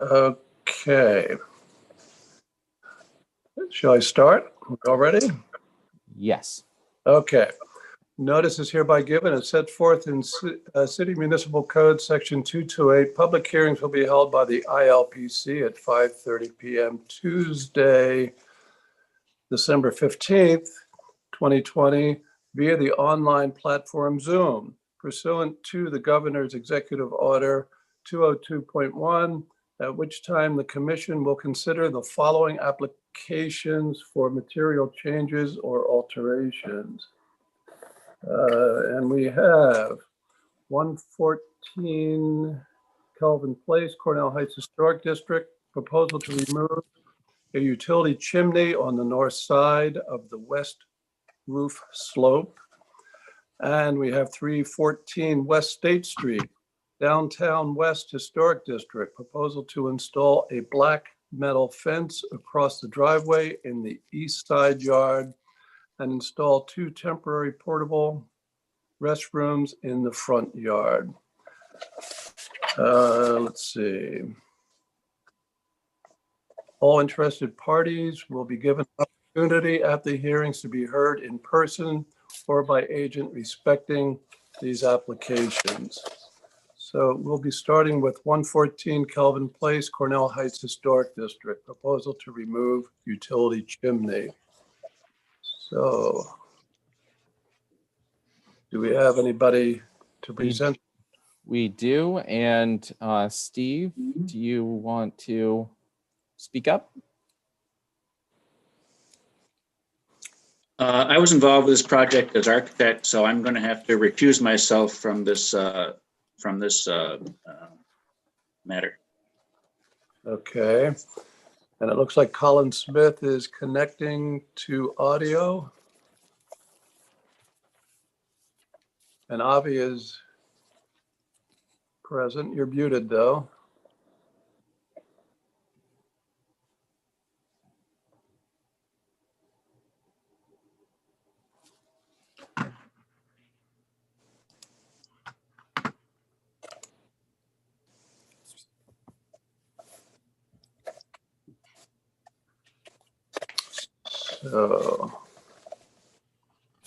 Okay. Shall I start already? Yes. Okay. Notice is hereby given and set forth in City Municipal Code Section 228. Public hearings will be held by the ILPC at 5:30 p.m. Tuesday, December 15th, 2020, via the online platform Zoom, pursuant to the Governor's Executive Order 202.1, at which time the Commission will consider the following applications for material changes or alterations. And we have 114 Kelvin Place, Cornell Heights Historic District, proposal to remove a utility chimney on the north side of the west roof slope. And we have 314 West State Street, Downtown West Historic District, proposal to install a black metal fence across the driveway in the east side yard and install 2 temporary portable restrooms in the front yard. Let's see. All interested parties will be given opportunity at the hearings to be heard in person or by agent respecting these applications. So we'll be starting with 114 Kelvin Place, Cornell Heights Historic District, proposal to remove utility chimney. So do we have anybody to present? We do. And Steve, do you want to speak up? I was involved with this project as architect, so I'm going to have to recuse myself from this matter. Okay. And it looks like Colin Smith is connecting to audio. And Avi is present. You're muted though. So,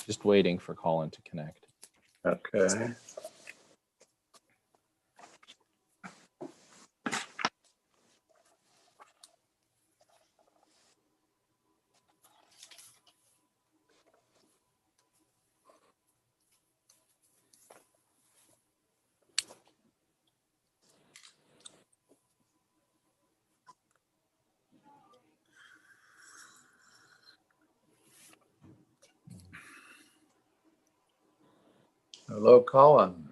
Just waiting for Colin to connect. okay. Hello, Colin.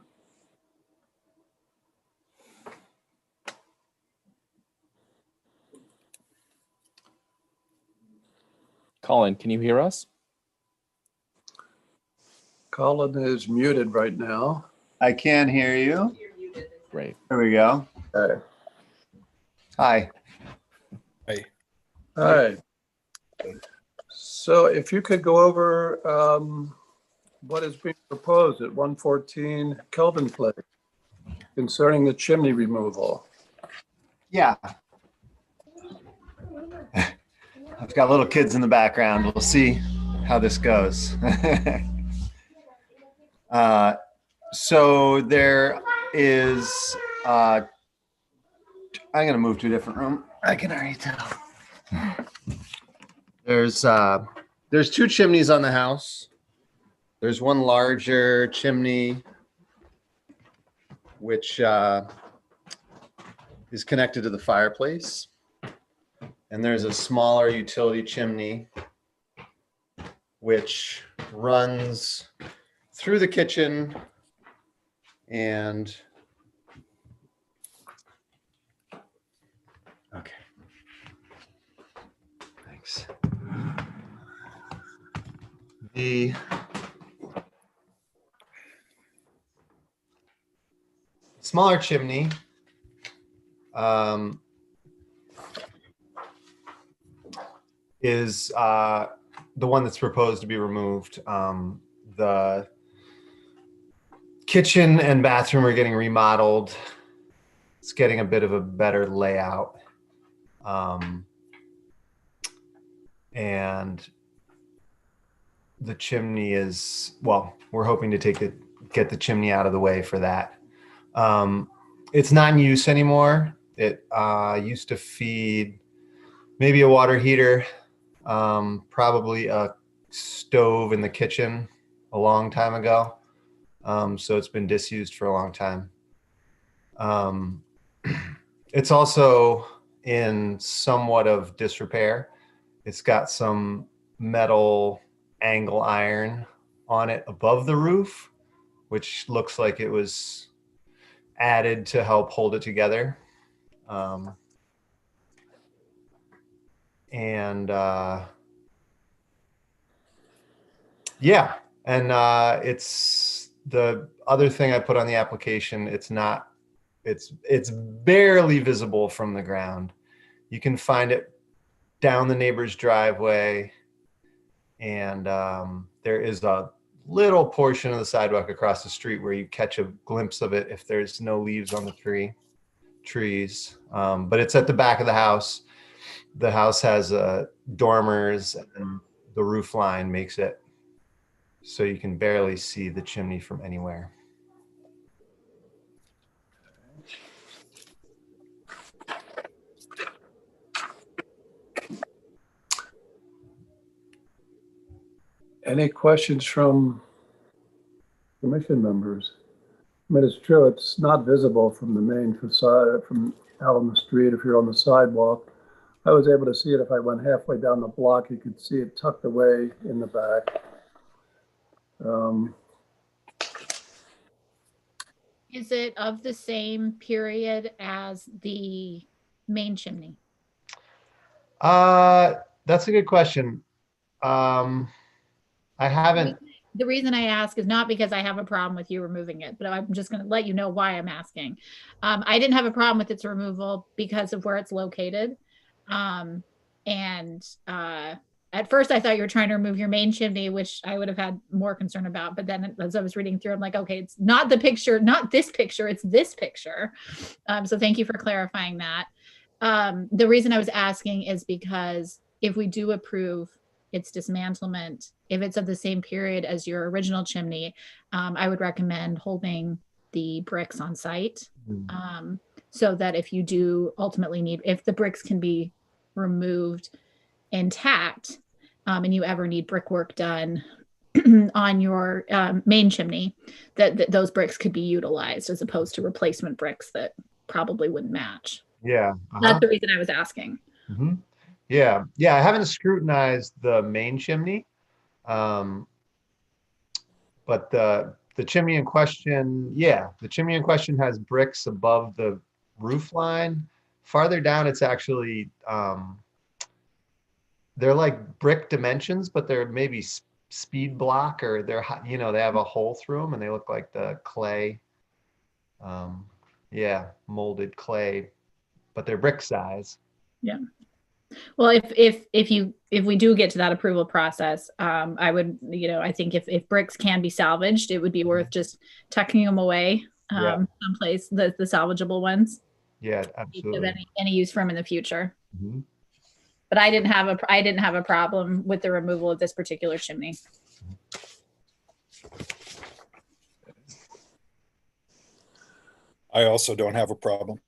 Colin, can you hear us? Colin is muted right now. I can hear you. Great. There we go. Okay. Hi. All right. So if you could go over what is being proposed at 114 Kelvin Place concerning the chimney removal. Yeah. I've got little kids in the background. We'll see how this goes. So there is, I'm going to move to a different room. I can already tell. There's 2 chimneys on the house. There's one larger chimney, which is connected to the fireplace. And there's a smaller utility chimney, which runs through the kitchen and okay. Thanks. The smaller chimney is the one that's proposed to be removed. The kitchen and bathroom are getting remodeled, It's getting a bit of a better layout. And the chimney is, well, we're hoping to get the chimney out of the way for that. It's not in use anymore. It used to feed maybe a water heater, probably a stove in the kitchen a long time ago. So it's been disused for a long time. It's also in somewhat of disrepair. It's got some metal angle iron on it above the roof, which looks like it was added to help hold it together. Yeah, and it's the other thing I put on the application. It's barely visible from the ground. You can find it down the neighbor's driveway, and there is a little portion of the sidewalk across the street where you catch a glimpse of it if there's no leaves on the trees. But it's at the back of the house. The house has dormers, and the roof line makes it so you can barely see the chimney from anywhere. Any questions from commission members? I mean, it's true, it's not visible from the main facade, from out on the street if you're on the sidewalk. I was able to see it if I went halfway down the block. You could see it tucked away in the back. Is it of the same period as the main chimney? That's a good question. I haven't. The reason I ask is not because I have a problem with you removing it, but I'm just going to let you know why I'm asking. I didn't have a problem with its removal because of where it's located. At first I thought you were trying to remove your main chimney, which I would have had more concern about. But then as I was reading through, I'm like, okay, it's not the picture, not this picture, it's this picture. So thank you for clarifying that. The reason I was asking is because if we do approve its dismantlement, if it's of the same period as your original chimney, I would recommend holding the bricks on site. So that if you do ultimately need, if the bricks can be removed intact, and you ever need brickwork done on your main chimney, that those bricks could be utilized as opposed to replacement bricks that probably wouldn't match. Yeah. That's the reason I was asking. Mm-hmm. Yeah. I haven't scrutinized the main chimney, but the chimney in question, the chimney in question has bricks above the roof line. Farther down, it's actually they're like brick dimensions, but they're maybe speed block, or they're, they have a hole through them and they look like the clay, molded clay, but they're brick size. Yeah. Well, if we do get to that approval process, I would, I think if bricks can be salvaged, it would be worth just tucking them away someplace, the salvageable ones. Yeah, absolutely. Any use for them in the future. Mm-hmm. But I didn't have a problem with the removal of this particular chimney. I also don't have a problem.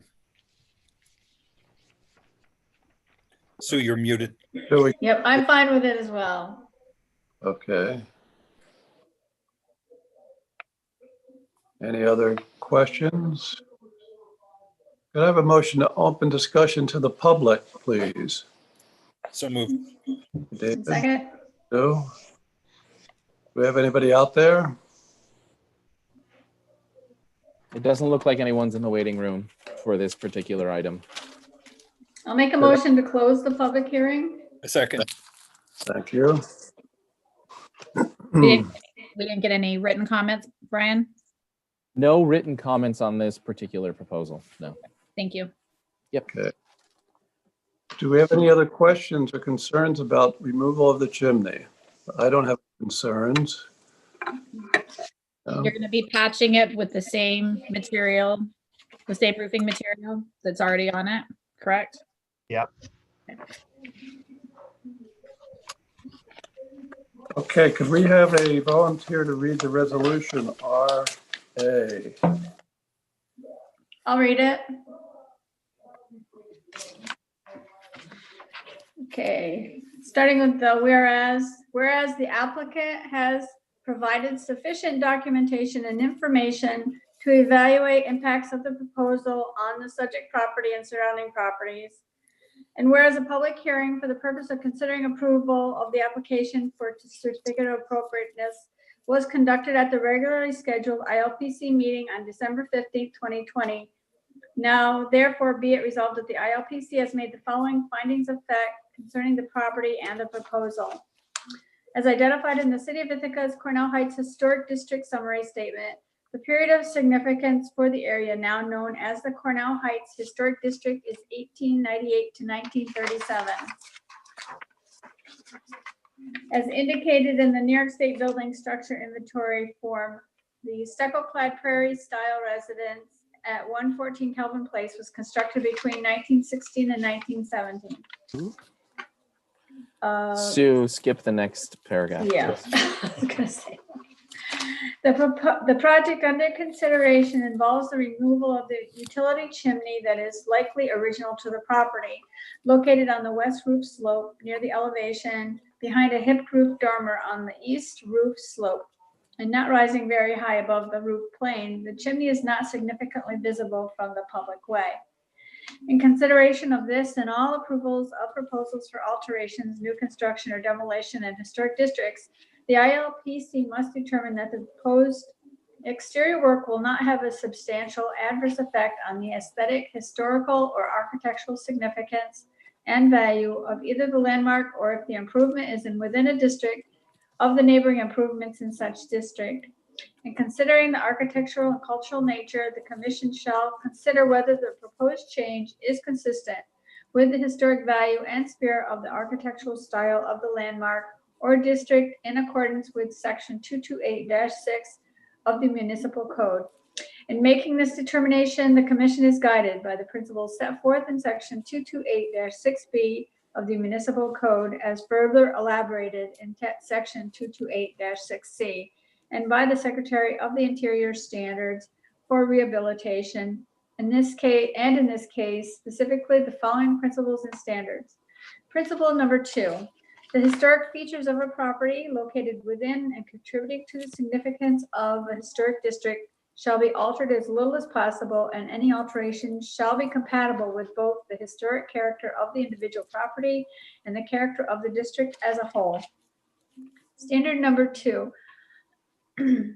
Sue, you're muted. Yep, I'm fine with it as well. Okay. Any other questions? Could I have a motion to open discussion to the public, please? So moved. David? Second. No? Do we have anybody out there? It doesn't look like anyone's in the waiting room for this particular item. I'll make a motion to close the public hearing. A second. Thank you. We didn't get any written comments, Brian? No written comments on this particular proposal, no. Thank you. Yep. Okay. Do we have any other questions or concerns about removal of the chimney? I don't have concerns. You're going to be patching it with the same material The same roofing material that's already on it, correct? Yep. Okay, could we have a volunteer to read the resolution RA? I'll read it. Okay, starting with the whereas the applicant has provided sufficient documentation and information to evaluate impacts of the proposal on the subject property and surrounding properties. And whereas a public hearing for the purpose of considering approval of the application for certificate of appropriateness was conducted at the regularly scheduled ILPC meeting on December 15th, 2020. Now, therefore, be it resolved that the ILPC has made the following findings of fact concerning the property and the proposal. As identified in the City of Ithaca's Cornell Heights Historic District Summary Statement, the period of significance for the area now known as the Cornell Heights Historic District is 1898 to 1937. As indicated in the New York State Building Structure Inventory form, the stucco-clad prairie style residence at 114 Kelvin Place was constructed between 1916 and 1917. Sue, skip the next paragraph. Yeah, I was gonna say. The project under consideration involves the removal of the utility chimney that is likely original to the property, located on the west roof slope near the elevation behind a hip roof dormer on the east roof slope, and not rising very high above the roof plane. The chimney is not significantly visible from the public way. In consideration of this and all approvals of proposals for alterations, new construction, or demolition in historic districts, the ILPC must determine that the proposed exterior work will not have a substantial adverse effect on the aesthetic, historical, or architectural significance and value of either the landmark, or if the improvement is within a district of the neighboring improvements in such district. In considering the architectural and cultural nature, the commission shall consider whether the proposed change is consistent with the historic value and spirit of the architectural style of the landmark or district in accordance with section 228-6 of the municipal code. In making this determination, the commission is guided by the principles set forth in section 228-6B of the municipal code as further elaborated in section 228-6C and by the Secretary of the Interior standards for rehabilitation. In this case, specifically the following principles and standards. Principle number 2, the historic features of a property located within and contributing to the significance of a historic district shall be altered as little as possible, and any alteration shall be compatible with both the historic character of the individual property and the character of the district as a whole. Standard number 2, the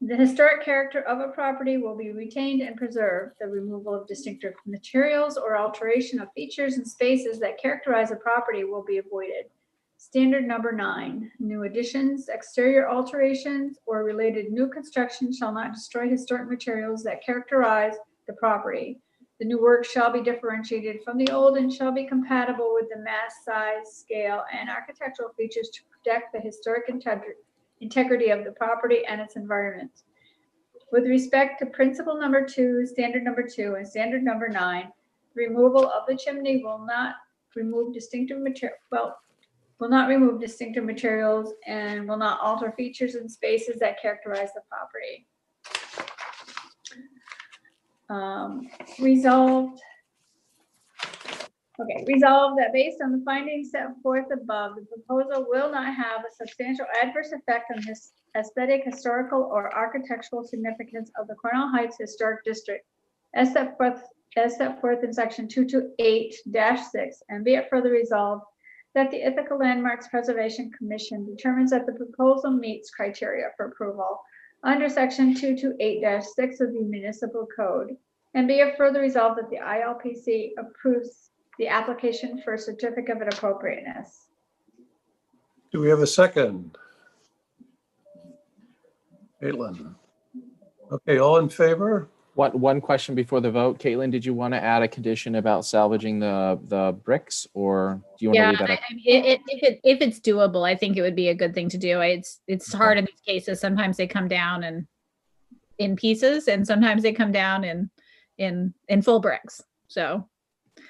historic character of a property will be retained and preserved. The removal of distinctive materials or alteration of features and spaces that characterize a property will be avoided. Standard number 9, new additions, exterior alterations, or related new construction shall not destroy historic materials that characterize the property. The new work shall be differentiated from the old and shall be compatible with the mass, size, scale, and architectural features to protect the historic integrity of the property and its environment. With respect to principle number 2, standard number 2, and standard number 9, removal of the chimney will not remove distinctive materials and will not alter features and spaces that characterize the property. Resolved that based on the findings set forth above, the proposal will not have a substantial adverse effect on this aesthetic, historical, or architectural significance of the Cornell Heights Historic District as set forth in section 228-6, and be it further resolved that the Ithaca Landmarks Preservation Commission determines that the proposal meets criteria for approval under section 228-6 of the municipal code, and be it further resolved that the ILPC approves the application for a certificate of appropriateness. Do we have a second? Caitlin. Okay, all in favor? One question before the vote. Caitlin, did you want to add a condition about salvaging the bricks, or do you want to leave that up? If it's doable, I think it would be a good thing to do. It's hard in these cases. Sometimes they come down in pieces, and sometimes they come down in in full bricks. So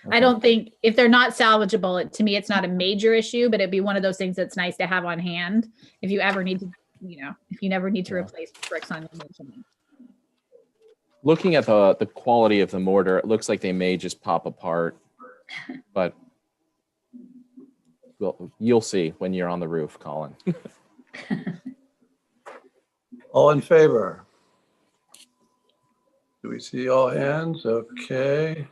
I Okay. don't think, if they're not salvageable, to me, it's not a major issue, but it'd be one of those things that's nice to have on hand if you ever need to, if you never need to Yeah. replace bricks on your main chimney. Looking at the quality of the mortar, it looks like they may just pop apart, but you'll see when you're on the roof, Colin. All in favor? Do we see all hands? Okay.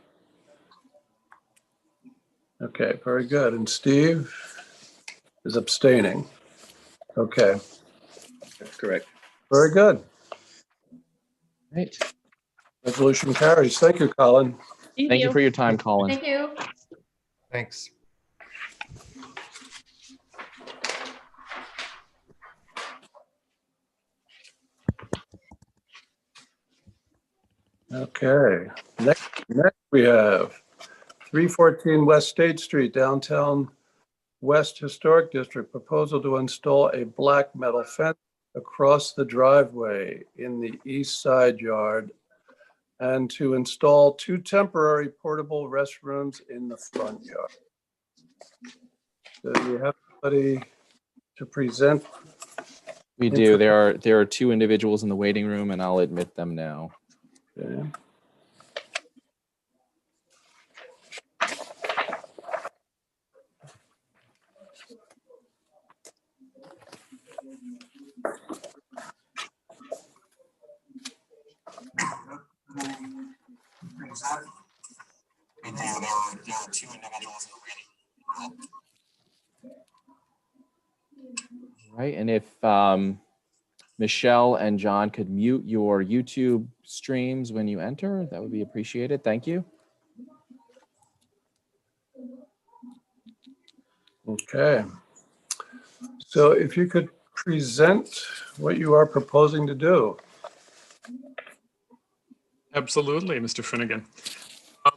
Okay, very good. And Steve is abstaining. Okay, That's correct. very good. Right. Resolution carries. Thank you, Colin. Thank you for your time, Colin. Thank you. Thanks. Okay, next we have 314 West State Street, downtown West Historic District. Proposal to install a black metal fence across the driveway in the east side yard and to install 2 temporary portable restrooms in the front yard. So do you have somebody to present? We do. There are 2 individuals in the waiting room, and I'll admit them now. Okay. Right, and if Michelle and John could mute your YouTube streams when you enter, that would be appreciated. Thank you. Okay. So if you could present what you are proposing to do. Absolutely, Mr. Finnegan.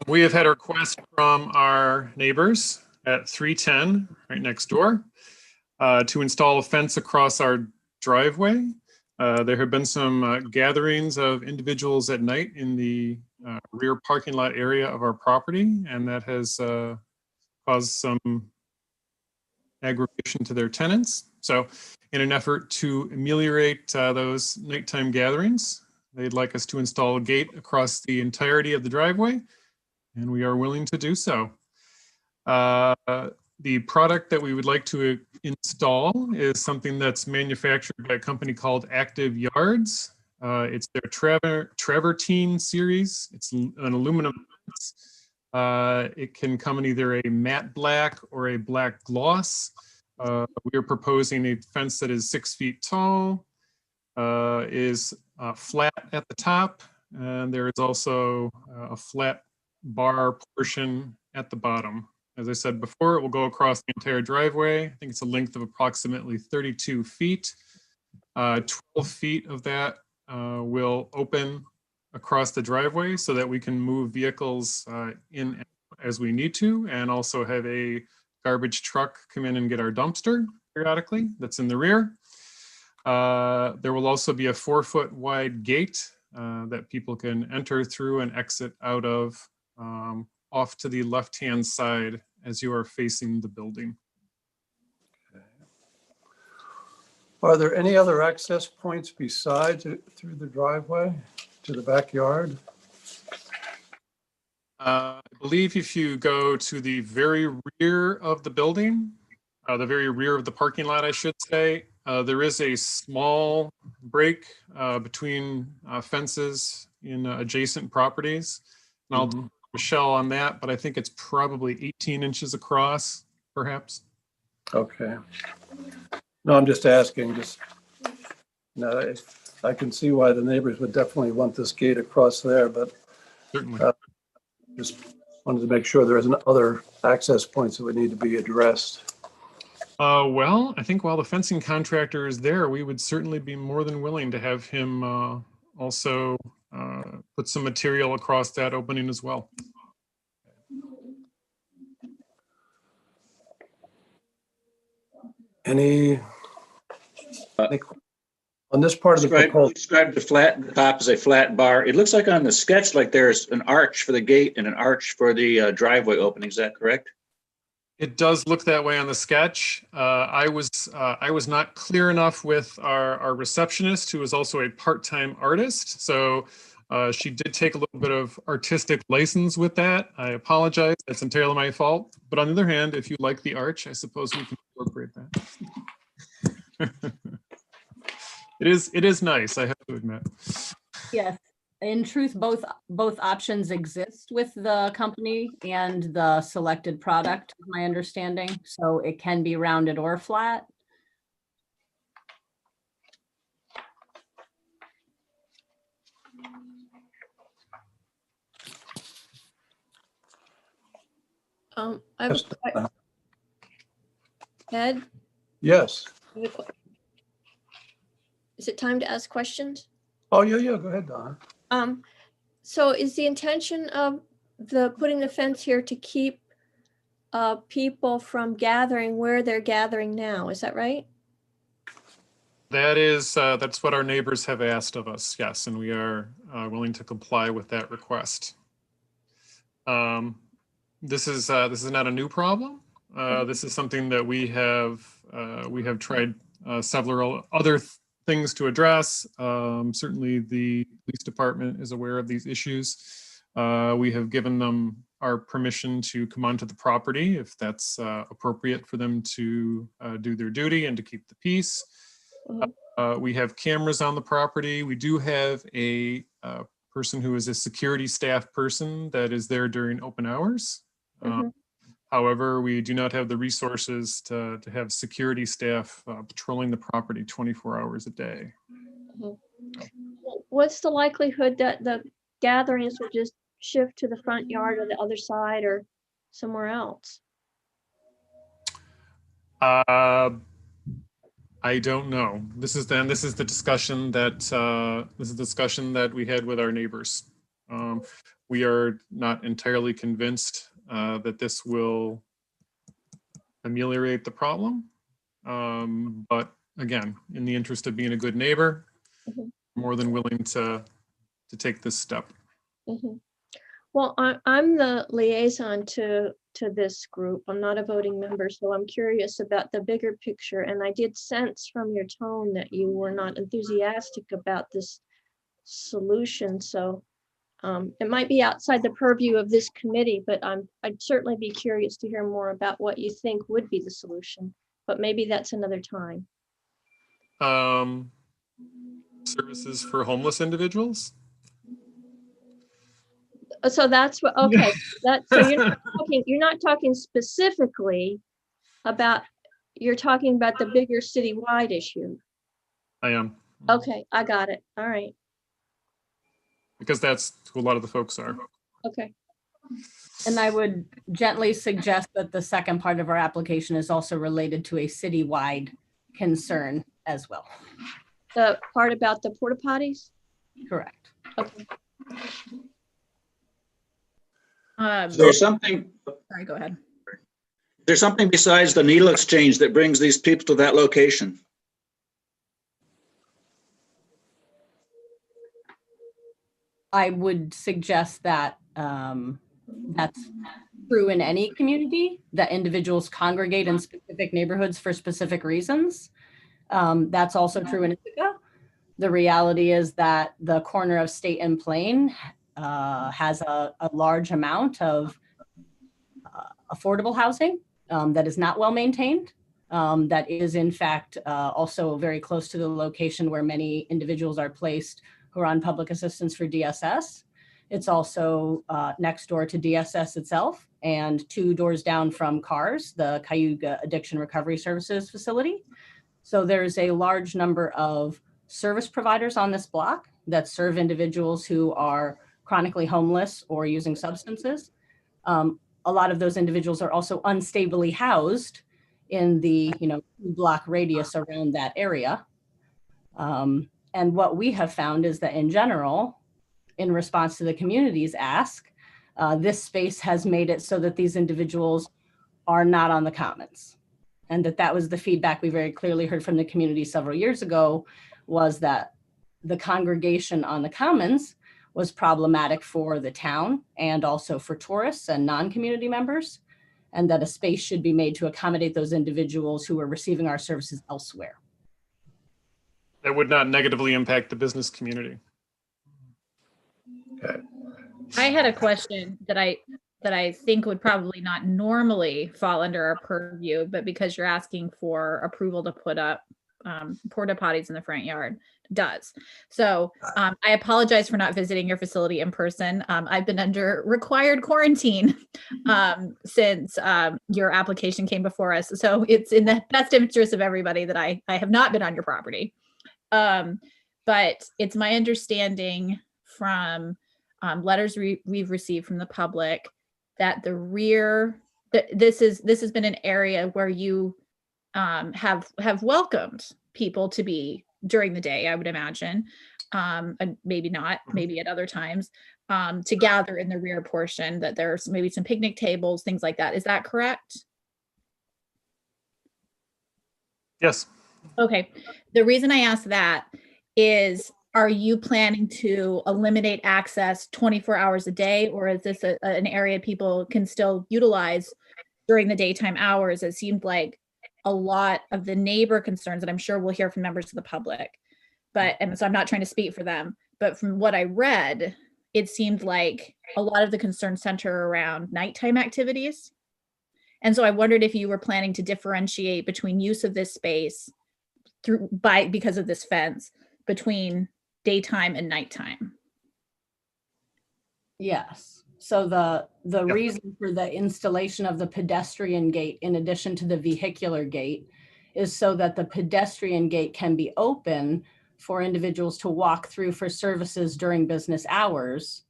We have had a request from our neighbors at 310, right next door, to install a fence across our driveway. There have been some gatherings of individuals at night in the rear parking lot area of our property, and that has caused some aggravation to their tenants. So in an effort to ameliorate those nighttime gatherings, they'd like us to install a gate across the entirety of the driveway, and we are willing to do so. The product that we would like to install is something that's manufactured by a company called Active Yards. It's their travertine series. It's an aluminum fence. It can come in either a matte black or a black gloss. We are proposing a fence that is 6 feet tall, is flat at the top, and there is also a flat bar portion at the bottom. As I said before, it will go across the entire driveway. I think it's a length of approximately 32 feet. 12 feet of that will open across the driveway so that we can move vehicles in as we need to, and also have a garbage truck come in and get our dumpster periodically that's in the rear. There will also be a 4-foot wide gate that people can enter through and exit out of off to the left-hand side as you are facing the building. Are there any other access points besides it through the driveway to the backyard? I believe if you go to the very rear of the building, the very rear of the parking lot, I should say, there is a small break between fences in adjacent properties. And I'll Michelle on that, but I think it's probably 18 inches across, perhaps. Okay. No, I'm just asking, I can see why the neighbors would definitely want this gate across there, but Certainly. just wanted to make sure there isn't other access points that would need to be addressed. Well, I think while the fencing contractor is there, we would certainly be more than willing to have him also put some material across that opening as well. Any On this part of the proposal, Describe the top as a flat bar. It looks like on the sketch, like there's an arch for the gate and an arch for the driveway opening. Is that correct? It does look that way on the sketch. I was not clear enough with our receptionist, who is also a part-time artist. So she did take a little bit of artistic license with that. I apologize. That's entirely my fault. But on the other hand, if you like the arch, I suppose we can incorporate that. It is nice, I have to admit. Yes, in truth, both options exist with the company and the selected product, is my understanding. So it can be rounded or flat. I have Ed, yes. I have a que- is it time to ask questions? Oh, yeah, go ahead, Donna. So is the intention of putting the fence here to keep people from gathering where they're gathering now? Is that right? That's what our neighbors have asked of us, yes, and we are willing to comply with that request. This is not a new problem. This is something that we have tried several other things to address. Certainly the police department is aware of these issues. We have given them our permission to come onto the property if that's appropriate for them to do their duty and to keep the peace. We have cameras on the property. We do have a person who is a security staff person that is there during open hours. However, we do not have the resources to have security staff patrolling the property 24 hours a day. What's the likelihood that the gatherings will just shift to the front yard or the other side or somewhere else? I don't know. This is the discussion that we had with our neighbors. We are not entirely convinced that this will ameliorate the problem. But again, in the interest of being a good neighbor, more than willing to take this step. Well, I'm the liaison to this group. I'm not a voting member, so I'm curious about the bigger picture. And I did sense from your tone that you were not enthusiastic about this solution. So it might be outside the purview of this committee, but I'd certainly be curious to hear more about what you think would be the solution. But maybe that's another time. Services for homeless individuals? So that's what, okay. So you're not talking specifically about, you're talking about the bigger citywide issue. I am. Okay, I got it. All right. Because that's who a lot of the folks are. Okay. And I would gently suggest that the second part of our application is also related to a citywide concern as well. The part about the porta potties? Correct. Okay. There's something, Sorry, go ahead. there's something besides the needle exchange that brings these people to that location. I would suggest that that's true in any community, that individuals congregate in specific neighborhoods for specific reasons. That's also true in Ithaca. The reality is that the corner of State and Plain has a large amount of affordable housing that is not well maintained. That is in fact also very close to the location where many individuals are placed who are on public assistance for DSS. It's also next door to DSS itself and 2 doors down from CARS, the Cayuga Addiction Recovery Services facility. So there's a large number of service providers on this block that serve individuals who are chronically homeless or using substances. A lot of those individuals are also unstably housed in the 2-block radius around that area. And what we have found is that in general, in response to the community's ask, this space has made it so that these individuals are not on the commons. And that was the feedback we very clearly heard from the community several years ago was that the congregation on the commons was problematic for the town and also for tourists and non-community members, and that a space should be made to accommodate those individuals who were receiving our services elsewhere. That would not negatively impact the business community. Okay. I had a question that I think would probably not normally fall under our purview, but because you're asking for approval to put up porta potties in the front yard, does. So I apologize for not visiting your facility in person. I've been under required quarantine since your application came before us. So it's in the best interest of everybody that I have not been on your property. But it's my understanding from letters we've received from the public that the rear, this has been an area where you have welcomed people to be during the day, I would imagine, and maybe not, maybe at other times, to gather in the rear portion, that there's maybe some picnic tables, things like that. Is that correct? Yes. Okay. The reason I ask that is, are you planning to eliminate access 24 hours a day, or is this an area people can still utilize during the daytime hours? It seemed like a lot of the neighbor concerns, and I'm sure we'll hear from members of the public, and so I'm not trying to speak for them, but from what I read, it seemed like a lot of the concerns center around nighttime activities. And so I wondered if you were planning to differentiate between use of this space because of this fence between daytime and nighttime. Yes. So the reason for the installation of the pedestrian gate in addition to the vehicular gate is so that the pedestrian gate can be open for individuals to walk through for services during business hours,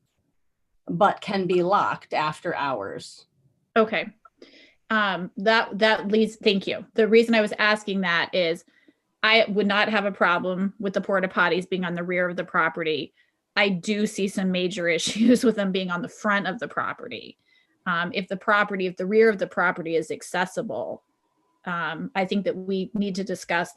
but can be locked after hours. Okay. That leads, thank you. The reason I was asking that is I would not have a problem with the porta potties being on the rear of the property. I do see some major issues with them being on the front of the property. If the rear of the property is accessible, I think that we need to discuss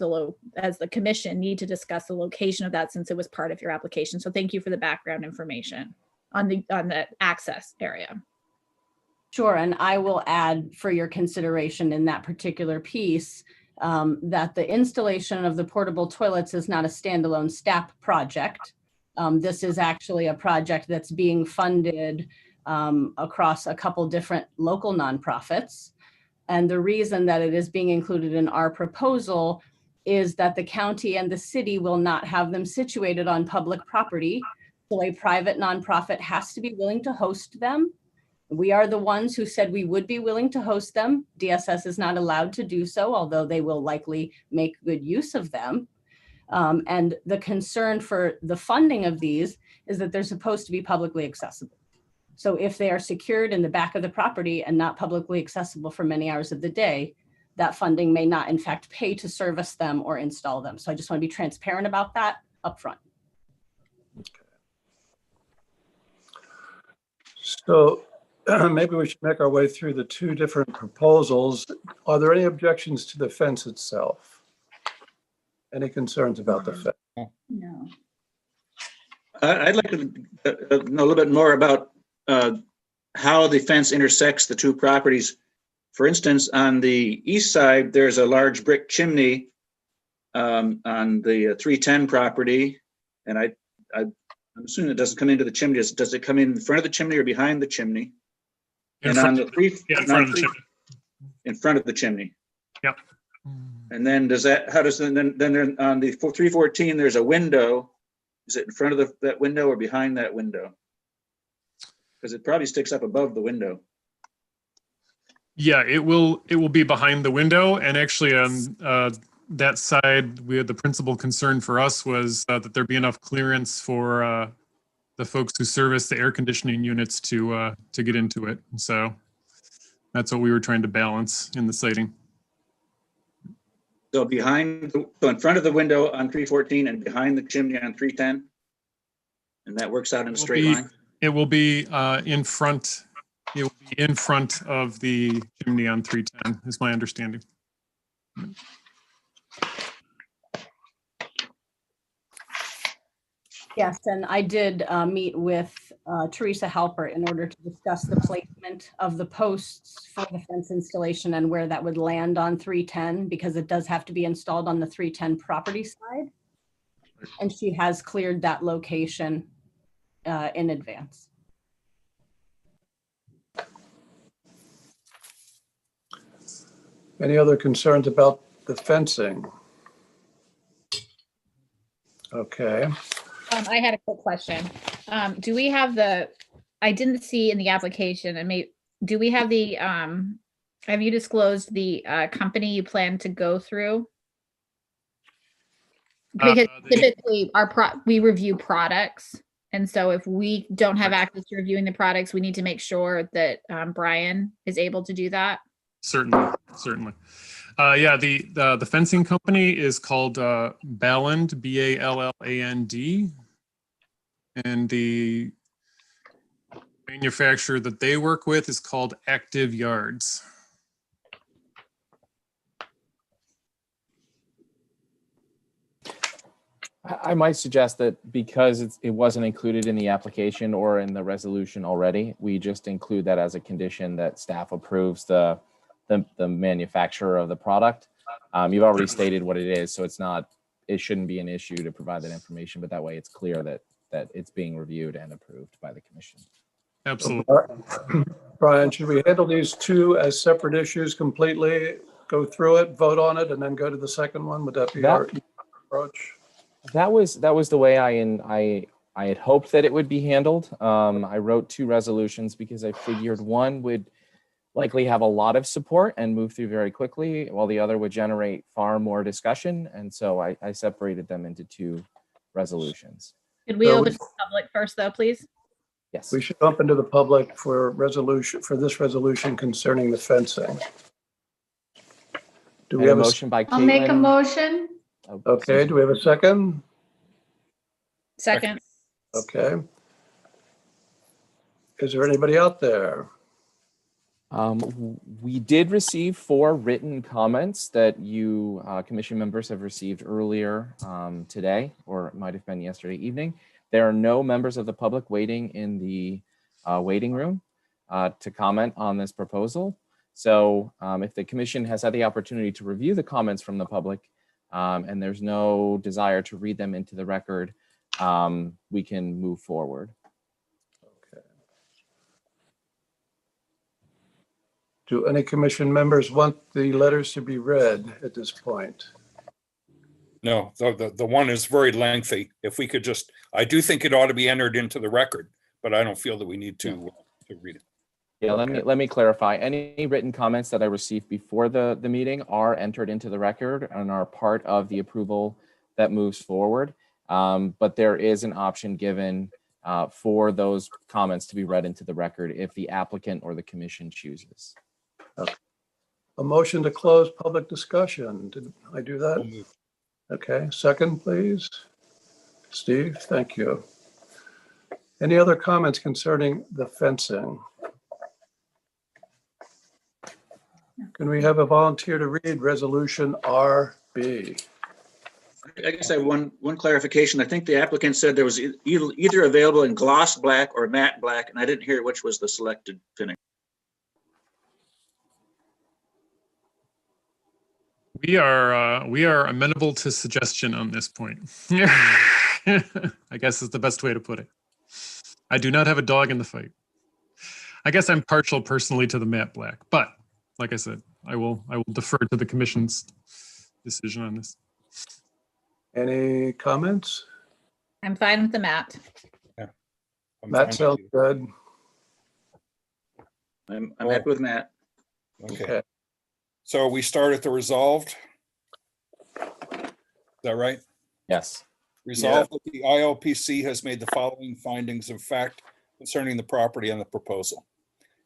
as the commission need to discuss the location of that, since it was part of your application. So thank you for the background information on the access area. Sure, and I will add for your consideration in that particular piece that the installation of the portable toilets is not a standalone STAP project. This is actually a project that's being funded across a couple different local nonprofits. And the reason that it is being included in our proposal is that the county and the city will not have them situated on public property. So a private nonprofit has to be willing to host them. We are the ones who said we would be willing to host them. DSS is not allowed to do so, although they will likely make good use of them. And the concern for the funding of these is that they're supposed to be publicly accessible. So if they are secured in the back of the property and not publicly accessible for many hours of the day, that funding may not in fact pay to service them or install them. So I just want to be transparent about that up front. So maybe we should make our way through the two different proposals. Are there any objections to the fence itself? Any concerns about the fence? No. I'd like to know a little bit more about how the fence intersects the two properties. For instance, on the east side, there's a large brick chimney on the 310 property, and I'm assuming it doesn't come into the chimney. Does it come in front of the chimney or behind the chimney? In And front, on the in front of the chimney. in front of the chimney. Yep. And then then on the 314, there's a window. Is it in front of that window or behind that window? Because it probably sticks up above the window. Yeah, it will be behind the window. And actually on that side, the principal concern for us was that there be enough clearance for the folks who service the air conditioning units to get into it. So that's what we were trying to balance in the siting. So so in front of the window on 314 and behind the chimney on 310? And that works out in a straight line? It will be in front. It will be in front of the chimney on 310, is my understanding. Yes, and I did meet with Teresa Halpert in order to discuss the placement of the posts for the fence installation and where that would land on 310, because it does have to be installed on the 310 property side. And she has cleared that location in advance. Any other concerns about the fencing? Okay. I had a quick question. Do we have I didn't see in the application and do we have have you disclosed the company you plan to go through? Because typically we review products. And so if we don't have access to reviewing the products, we need to make sure that Brian is able to do that. Certainly, certainly. Yeah, the fencing company is called Balland, Balland, and the manufacturer that they work with is called Active Yards. I might suggest that because it wasn't included in the application or in the resolution already, we just include that as a condition that staff approves the manufacturer of the product. You've already stated what it is, so it shouldn't be an issue to provide that information, but that way it's clear that it's being reviewed and approved by the commission. Absolutely. Brian, should we handle these two as separate issues completely, go through it, vote on it, and then go to the second one? Would that be our approach? That was the way I had hoped that it would be handled. I wrote two resolutions because I figured one would likely have a lot of support and move through very quickly, while the other would generate far more discussion. And so I separated them into two resolutions. Could we open to the public first, though, please? Yes. We should open to the public for this resolution concerning the fencing. Do we have a motion by Caitlin? I'll make a motion. Okay, do we have a second? Second. Okay. Is there anybody out there? We did receive 4 written comments that you commission members have received earlier today, or it might have been yesterday evening. There are no members of the public waiting in the waiting room to comment on this proposal. So if the commission has had the opportunity to review the comments from the public and there's no desire to read them into the record, we can move forward. Okay. Do any commission members want the letters to be read at this point? No, the one is very lengthy. If we could just, I do think it ought to be entered into the record, but I don't feel that we need to read it. Yeah, let me clarify. Any written comments that I received before the meeting are entered into the record and are part of the approval that moves forward. But there is an option given for those comments to be read into the record if the applicant or the commission chooses. Okay. A motion to close public discussion. Did I do that? Okay, second, please. Steve, thank you. Any other comments concerning the fencing? Can we have a volunteer to read resolution RB? I guess I have one clarification. I think the applicant said there was either available in gloss black or matte black, and I didn't hear which was the selected finish. We are amenable to suggestion on this point. I guess is the best way to put it. I do not have a dog in the fight. I guess I'm partial personally to the matte black, but like I said, I will defer to the commission's decision on this. Any comments? I'm fine with the matte. Yeah, Matt sounds good. I'm happy with Matt. Okay. So we start at the resolved. Is that right? Yes. Resolved that the ILPC has made the following findings of fact concerning the property and the proposal.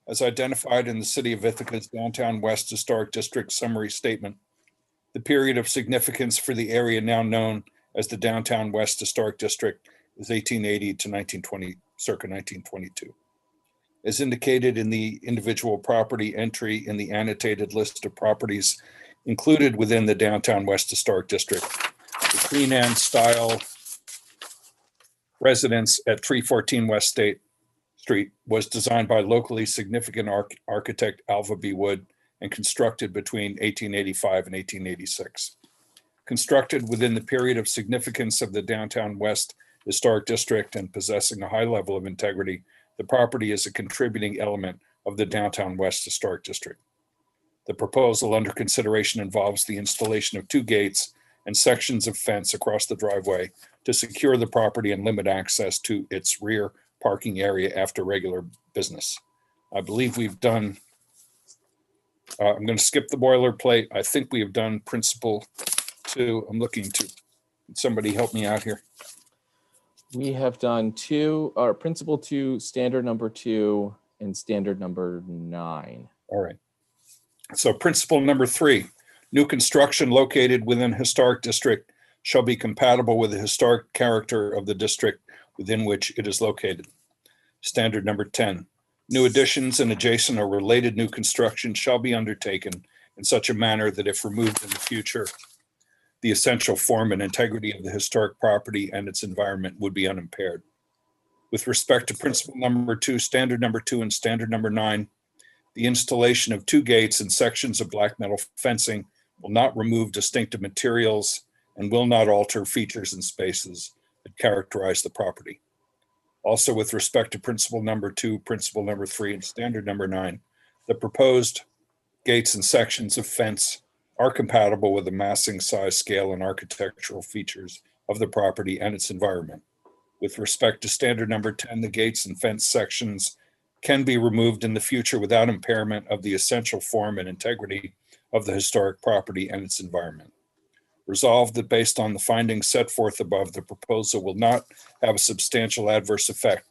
As identified in the City of Ithaca's Downtown West Historic District Summary Statement, the period of significance for the area now known as the Downtown West Historic District is 1880 to 1920, circa 1922. As indicated in the individual property entry in the annotated list of properties included within the Downtown West Historic District, the Queen Anne style residence at 314 West State Street was designed by locally significant architect Alva B. Wood and constructed between 1885 and 1886. Constructed within the period of significance of the Downtown West Historic District and possessing a high level of integrity, the property is a contributing element of the Downtown West Historic District. The proposal under consideration involves the installation of 2 gates and sections of fence across the driveway to secure the property and limit access to its rear parking area after regular business. I believe we've done, I'm going to skip the boilerplate. I think we have done principle 2. I'm looking to, somebody help me out here. We have done principle 2, standard number 2, and standard number 9. All right. So principle number 3, new construction located within historic district shall be compatible with the historic character of the district within which it is located. Standard number 10, new additions and adjacent or related new construction shall be undertaken in such a manner that if removed in the future, the essential form and integrity of the historic property and its environment would be unimpaired. With respect to principle number 2, standard number 2, and standard number 9, the installation of 2 gates and sections of black metal fencing will not remove distinctive materials and will not alter features and spaces that characterize the property. Also, with respect to principle number 2, principle number 3, and standard number 9, the proposed gates and sections of fence are compatible with the massing, size, scale, and architectural features of the property and its environment. With respect to standard number 10, the gates and fence sections can be removed in the future without impairment of the essential form and integrity of the historic property and its environment. Resolved that based on the findings set forth above, the proposal will not have a substantial adverse effect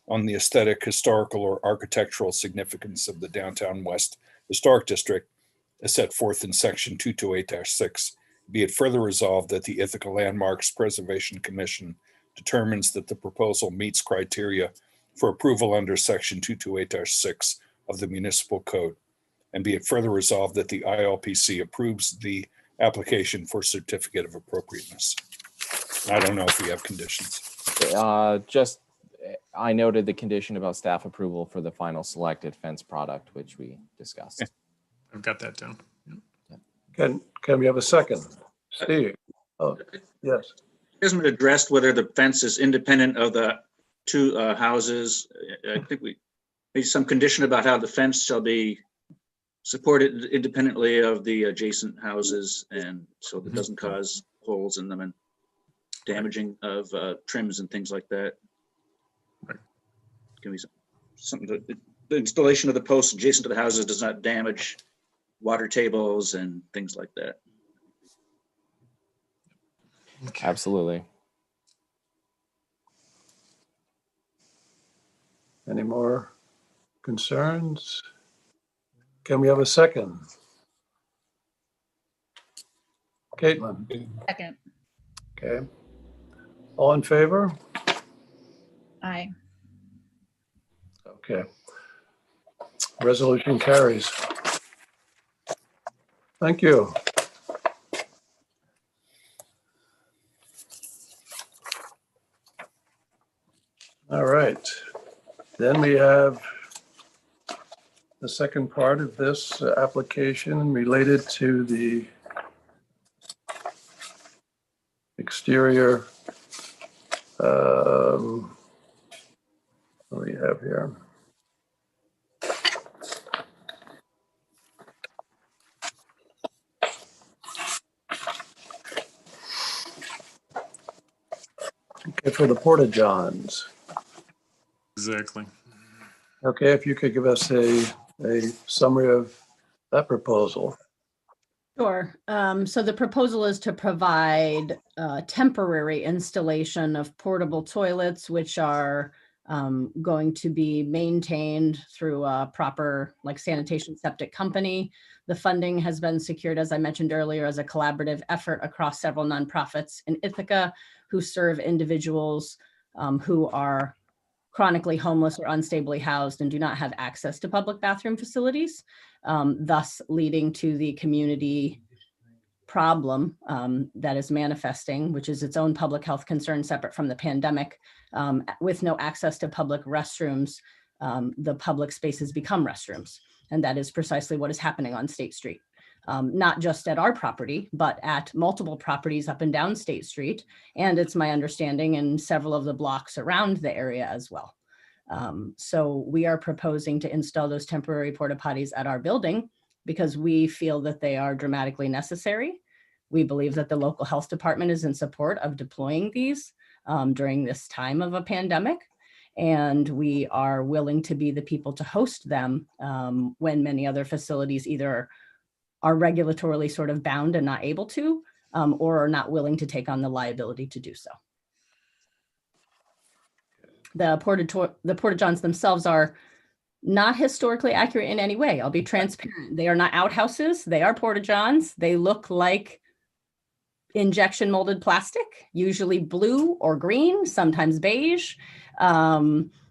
on the aesthetic, historical, or architectural significance of the Downtown West Historic District as set forth in section 228-6. Be it further resolved that the Ithaca Landmarks Preservation Commission determines that the proposal meets criteria for approval under section 228-6 of the municipal code. And be it further resolved that the ILPC approves the application for certificate of appropriateness. I don't know if we have conditions. I noted the condition about staff approval for the final selected fence product, which we discussed. Yeah. I've got that down. Can we have a second? Steve? Oh, yes. Hasn't addressed whether the fence is independent of the 2 houses. I think we made some condition about how the fence shall be supported independently of the adjacent houses, and so it doesn't cause holes in them and damaging of trims and things like that. Right. Give me something to, the installation of the posts adjacent to the houses does not damage water tables and things like that. Absolutely. Any more concerns? Can we have a second? Caitlin? Second. Okay. All in favor? Aye. Okay. Resolution carries. Thank you. All right. Then we have the second part of this application related to the exterior. What do we have here? Okay, for the Porta Johns. Exactly. Okay, if you could give us a summary of that proposal. Sure. So the proposal is to provide temporary installation of portable toilets, which are going to be maintained through a proper sanitation septic company. The funding has been secured, as I mentioned earlier, as a collaborative effort across several nonprofits in Ithaca who serve individuals who are chronically homeless or unstably housed and do not have access to public bathroom facilities, thus leading to the community problem that is manifesting, which is its own public health concern separate from the pandemic, with no access to public restrooms, the public spaces become restrooms. And that is precisely what is happening on State Street. Not just at our property, but at multiple properties up and down State Street. And it's my understanding in several of the blocks around the area as well. So we are proposing to install those temporary porta potties at our building because we feel that they are dramatically necessary. We believe that the local health department is in support of deploying these during this time of a pandemic. And we are willing to be the people to host them when many other facilities either are regulatorily sort of bound and not able to, or are not willing to take on the liability to do so. The porta johns themselves are not historically accurate in any way. I'll be transparent. They are not outhouses. They are porta johns. They look like injection molded plastic, usually blue or green, sometimes beige.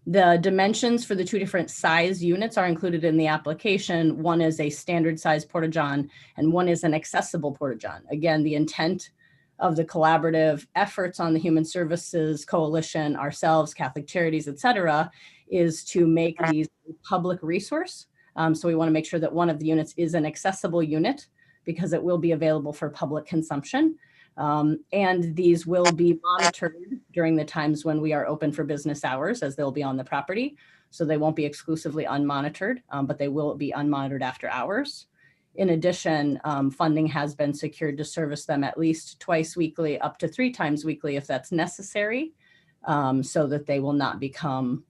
The dimensions for the two different size units are included in the application. One is a standard size porta john and one is an accessible porta john. Again, the intent of the collaborative efforts on the Human Services Coalition, ourselves, Catholic Charities, et cetera, is to make these a public resource. So we want to make sure that one of the units is an accessible unit because it will be available for public consumption. And these will be monitored during the times when we are open for business hours, as they'll be on the property. So they won't be exclusively unmonitored, but they will be unmonitored after hours. In addition, funding has been secured to service them at least twice weekly, up to 3 times weekly if that's necessary, so that they will not become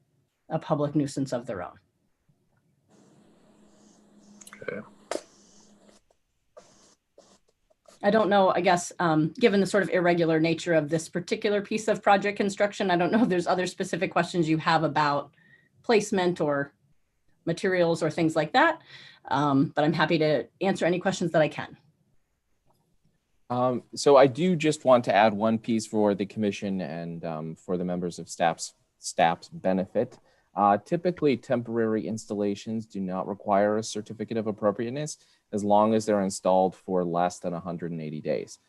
a public nuisance of their own. Okay. I don't know, I guess, given the sort of irregular nature of this particular piece of project construction, I don't know if there's other specific questions you have about placement or materials or things like that, but I'm happy to answer any questions that I can. So I do just want to add one piece for the commission and for the members of staff's benefit. Typically, temporary installations do not require a certificate of appropriateness as long as they're installed for less than 180 days.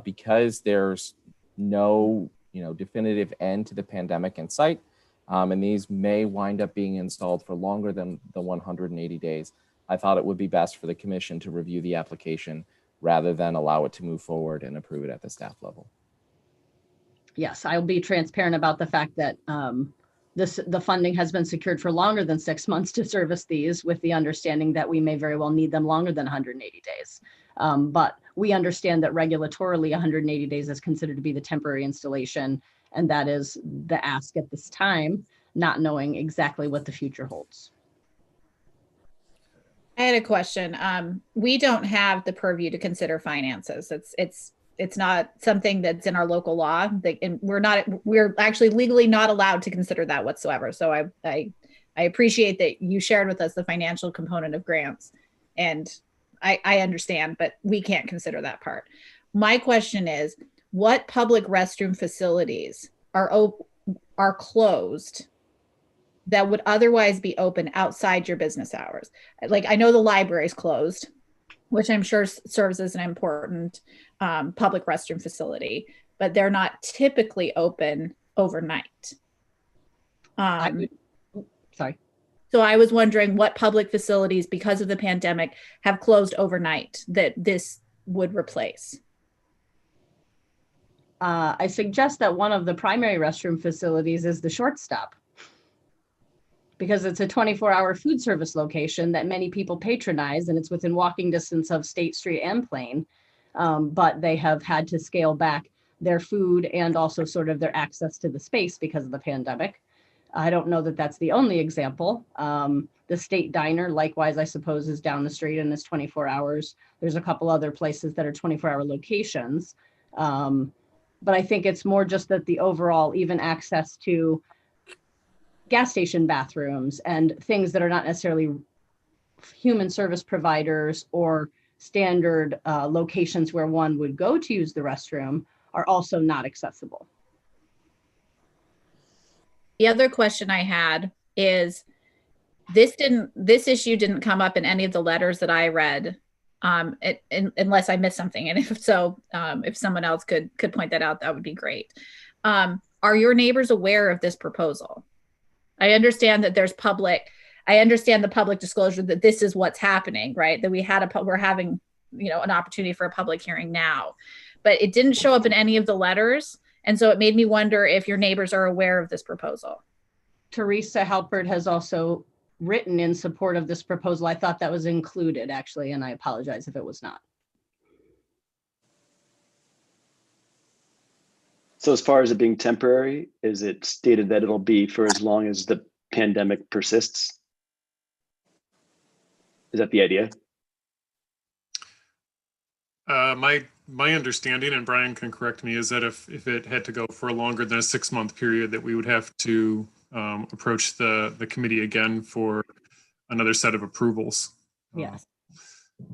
Because there's no definitive end to the pandemic in sight, and these may wind up being installed for longer than the 180 days, I thought it would be best for the commission to review the application rather than allow it to move forward and approve it at the staff level. Yes, I'll be transparent about the fact that the funding has been secured for longer than 6 months to service these, with the understanding that we may very well need them longer than 180 days. But we understand that regulatorily 180 days is considered to be the temporary installation, and that is the ask at this time, not knowing exactly what the future holds. I had a question. We don't have the purview to consider finances. It's not something that's in our local law. And we're actually legally not allowed to consider that whatsoever. So I appreciate that you shared with us the financial component of grants, and I understand, but we can't consider that part. My question is, what public restroom facilities are closed that would otherwise be open outside your business hours? Like, I know the library is closed, which I'm sure serves as an important public restroom facility, but they're not typically open overnight. Sorry. So I was wondering what public facilities, because of the pandemic, have closed overnight that this would replace. I suggest that one of the primary restroom facilities is the Shortstop, because it's a 24-hour food service location that many people patronize, and it's within walking distance of State Street and Plain. But they have had to scale back their food and also sort of their access to the space because of the pandemic. I don't know that that's the only example. The State Diner, likewise, I suppose, is down the street and is 24 hours. There's a couple other places that are 24-hour locations. But I think it's more just that the overall, even access to gas station bathrooms and things that are not necessarily human service providers or standard locations where one would go to use the restroom are also not accessible. The other question I had is, this issue didn't come up in any of the letters that I read unless I missed something. And if so, if someone else could point that out, that would be great. Are your neighbors aware of this proposal? I understand that there's I understand the public disclosure that this is what's happening, right? That we're having, an opportunity for a public hearing now, but it didn't show up in any of the letters. And so it made me wonder if your neighbors are aware of this proposal. Teresa Halpert has also written in support of this proposal. I thought that was included actually, and I apologize if it was not. So as far as it being temporary, is it stated that it'll be for as long as the pandemic persists? Is that the idea? My understanding, and Brian can correct me, is that if it had to go for longer than a 6-month period, that we would have to approach the committee again for another set of approvals. Yes.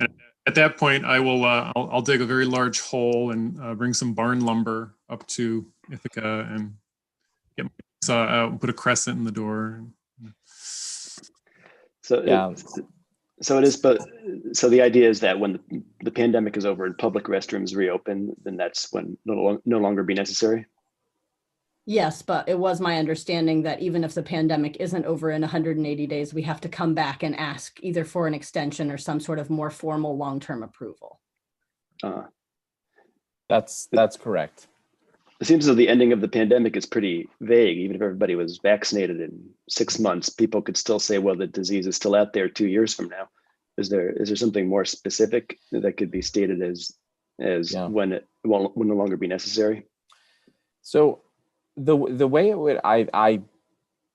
And at that point, I'll dig a very large hole and bring some barn lumber up to Ithaca and get my saw out and put a crescent in the door. So Yeah. So it is, but so the idea is that when the pandemic is over and public restrooms reopen, then that's when no longer be necessary. Yes, but it was my understanding that even if the pandemic isn't over in 180 days, we have to come back and ask either for an extension or some sort of more formal long-term approval. That's correct. It seems as though the ending of the pandemic is pretty vague. Even if everybody was vaccinated in 6 months, people could still say, well, the disease is still out there 2 years from now. Is there something more specific that could be stated as when it will no longer be necessary? So the way it would, I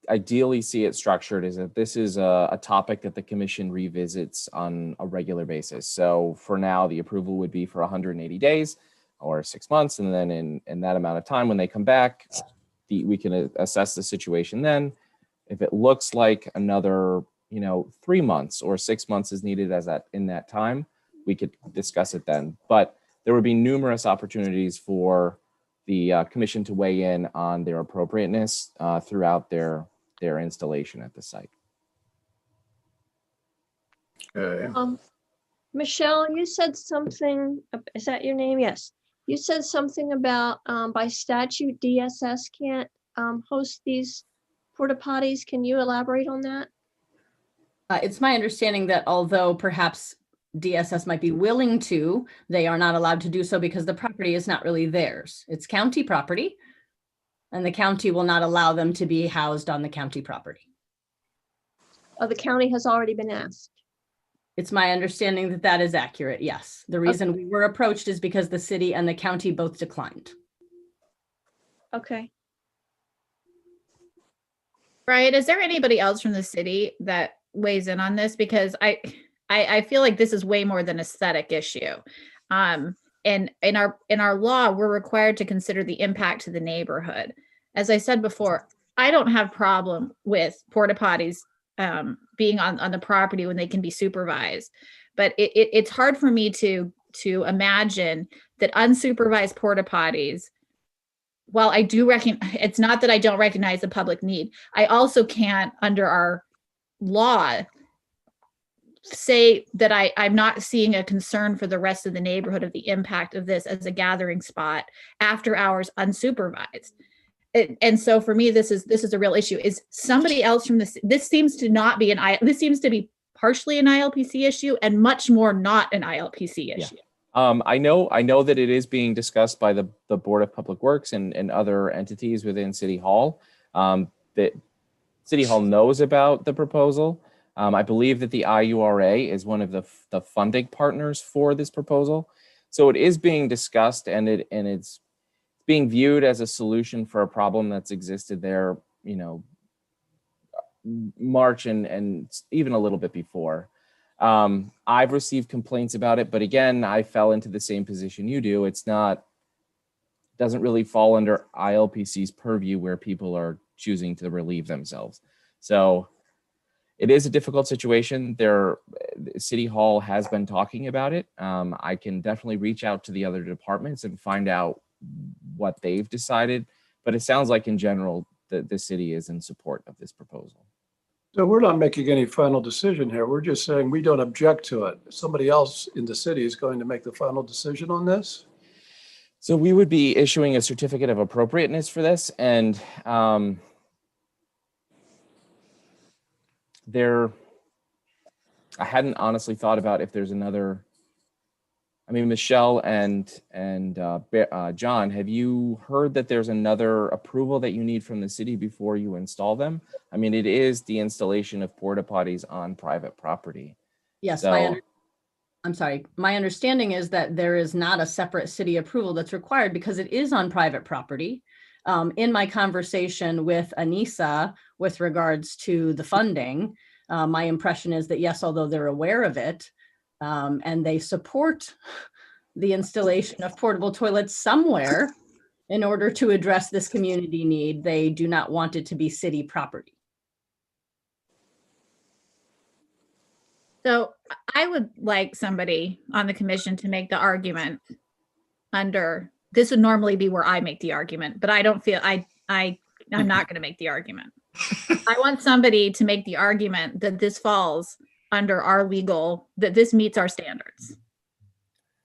ideally see it structured is that this is a topic that the commission revisits on a regular basis. So for now, the approval would be for 180 days or 6 months. And then in that amount of time, when they come back, we can assess the situation then. If it looks like another, 3 months or 6 months is needed in that time, we could discuss it then. But there would be numerous opportunities for the commission to weigh in on their appropriateness throughout their installation at the site. Okay. Michelle, you said something, is that your name? Yes. You said something about by statute, DSS can't host these porta potties. Can you elaborate on that? It's my understanding that although perhaps DSS might be willing to, they are not allowed to do so because the property is not really theirs. It's county property, and the county will not allow them to be housed on the county property. Oh, the county has already been asked. It's my understanding that that is accurate, yes. The reason we were approached is because the city and the county both declined. Okay. Brian, is there anybody else from the city that weighs in on this? Because I feel like this is way more than an aesthetic issue. And in our law, we're required to consider the impact to the neighborhood. As I said before, I don't have problem with porta potties being on the property when they can be supervised, but it's hard for me to imagine that unsupervised porta potties. While I do it's not that I don't recognize the public need. I also can't, under our law, say that I'm not seeing a concern for the rest of the neighborhood of the impact of this as a gathering spot after hours unsupervised. And so for me, this is a real issue. Is somebody else from this seems to not be this seems to be partially an ILPC issue and much more not an ILPC issue. Yeah. I know that it is being discussed by the Board of Public Works and other entities within City Hall. That City Hall knows about the proposal. I believe that the IURA is one of the funding partners for this proposal. So it is being discussed, and it's being viewed as a solution for a problem that's existed there, March and even a little bit before. I've received complaints about it, but again, I fell into the same position you do. Doesn't really fall under ILPC's purview where people are choosing to relieve themselves. So it is a difficult situation. City Hall has been talking about it. I can definitely reach out to the other departments and find out what they've decided, but it sounds like in general the city is in support of this proposal. So we're not making any final decision here. We're just saying we don't object to it. Somebody else in the city is going to make the final decision on this? So we would be issuing a certificate of appropriateness for this, and I hadn't honestly thought about if there's another. I mean, Michelle and John, have you heard that there's another approval that you need from the city before you install them? I mean, it is the installation of porta potties on private property. Yes, So, I'm sorry. My understanding is that there is not a separate city approval that's required because it is on private property. In my conversation with Anissa with regards to the funding, my impression is that yes, although they're aware of it, and they support the installation of portable toilets somewhere in order to address this community need, they do not want it to be city property. So I would like somebody on the commission to make the argument under, this would normally be where I make the argument, but I don't feel, I'm not going to make the argument. I want somebody to make the argument that this falls under our legal, that this meets our standards.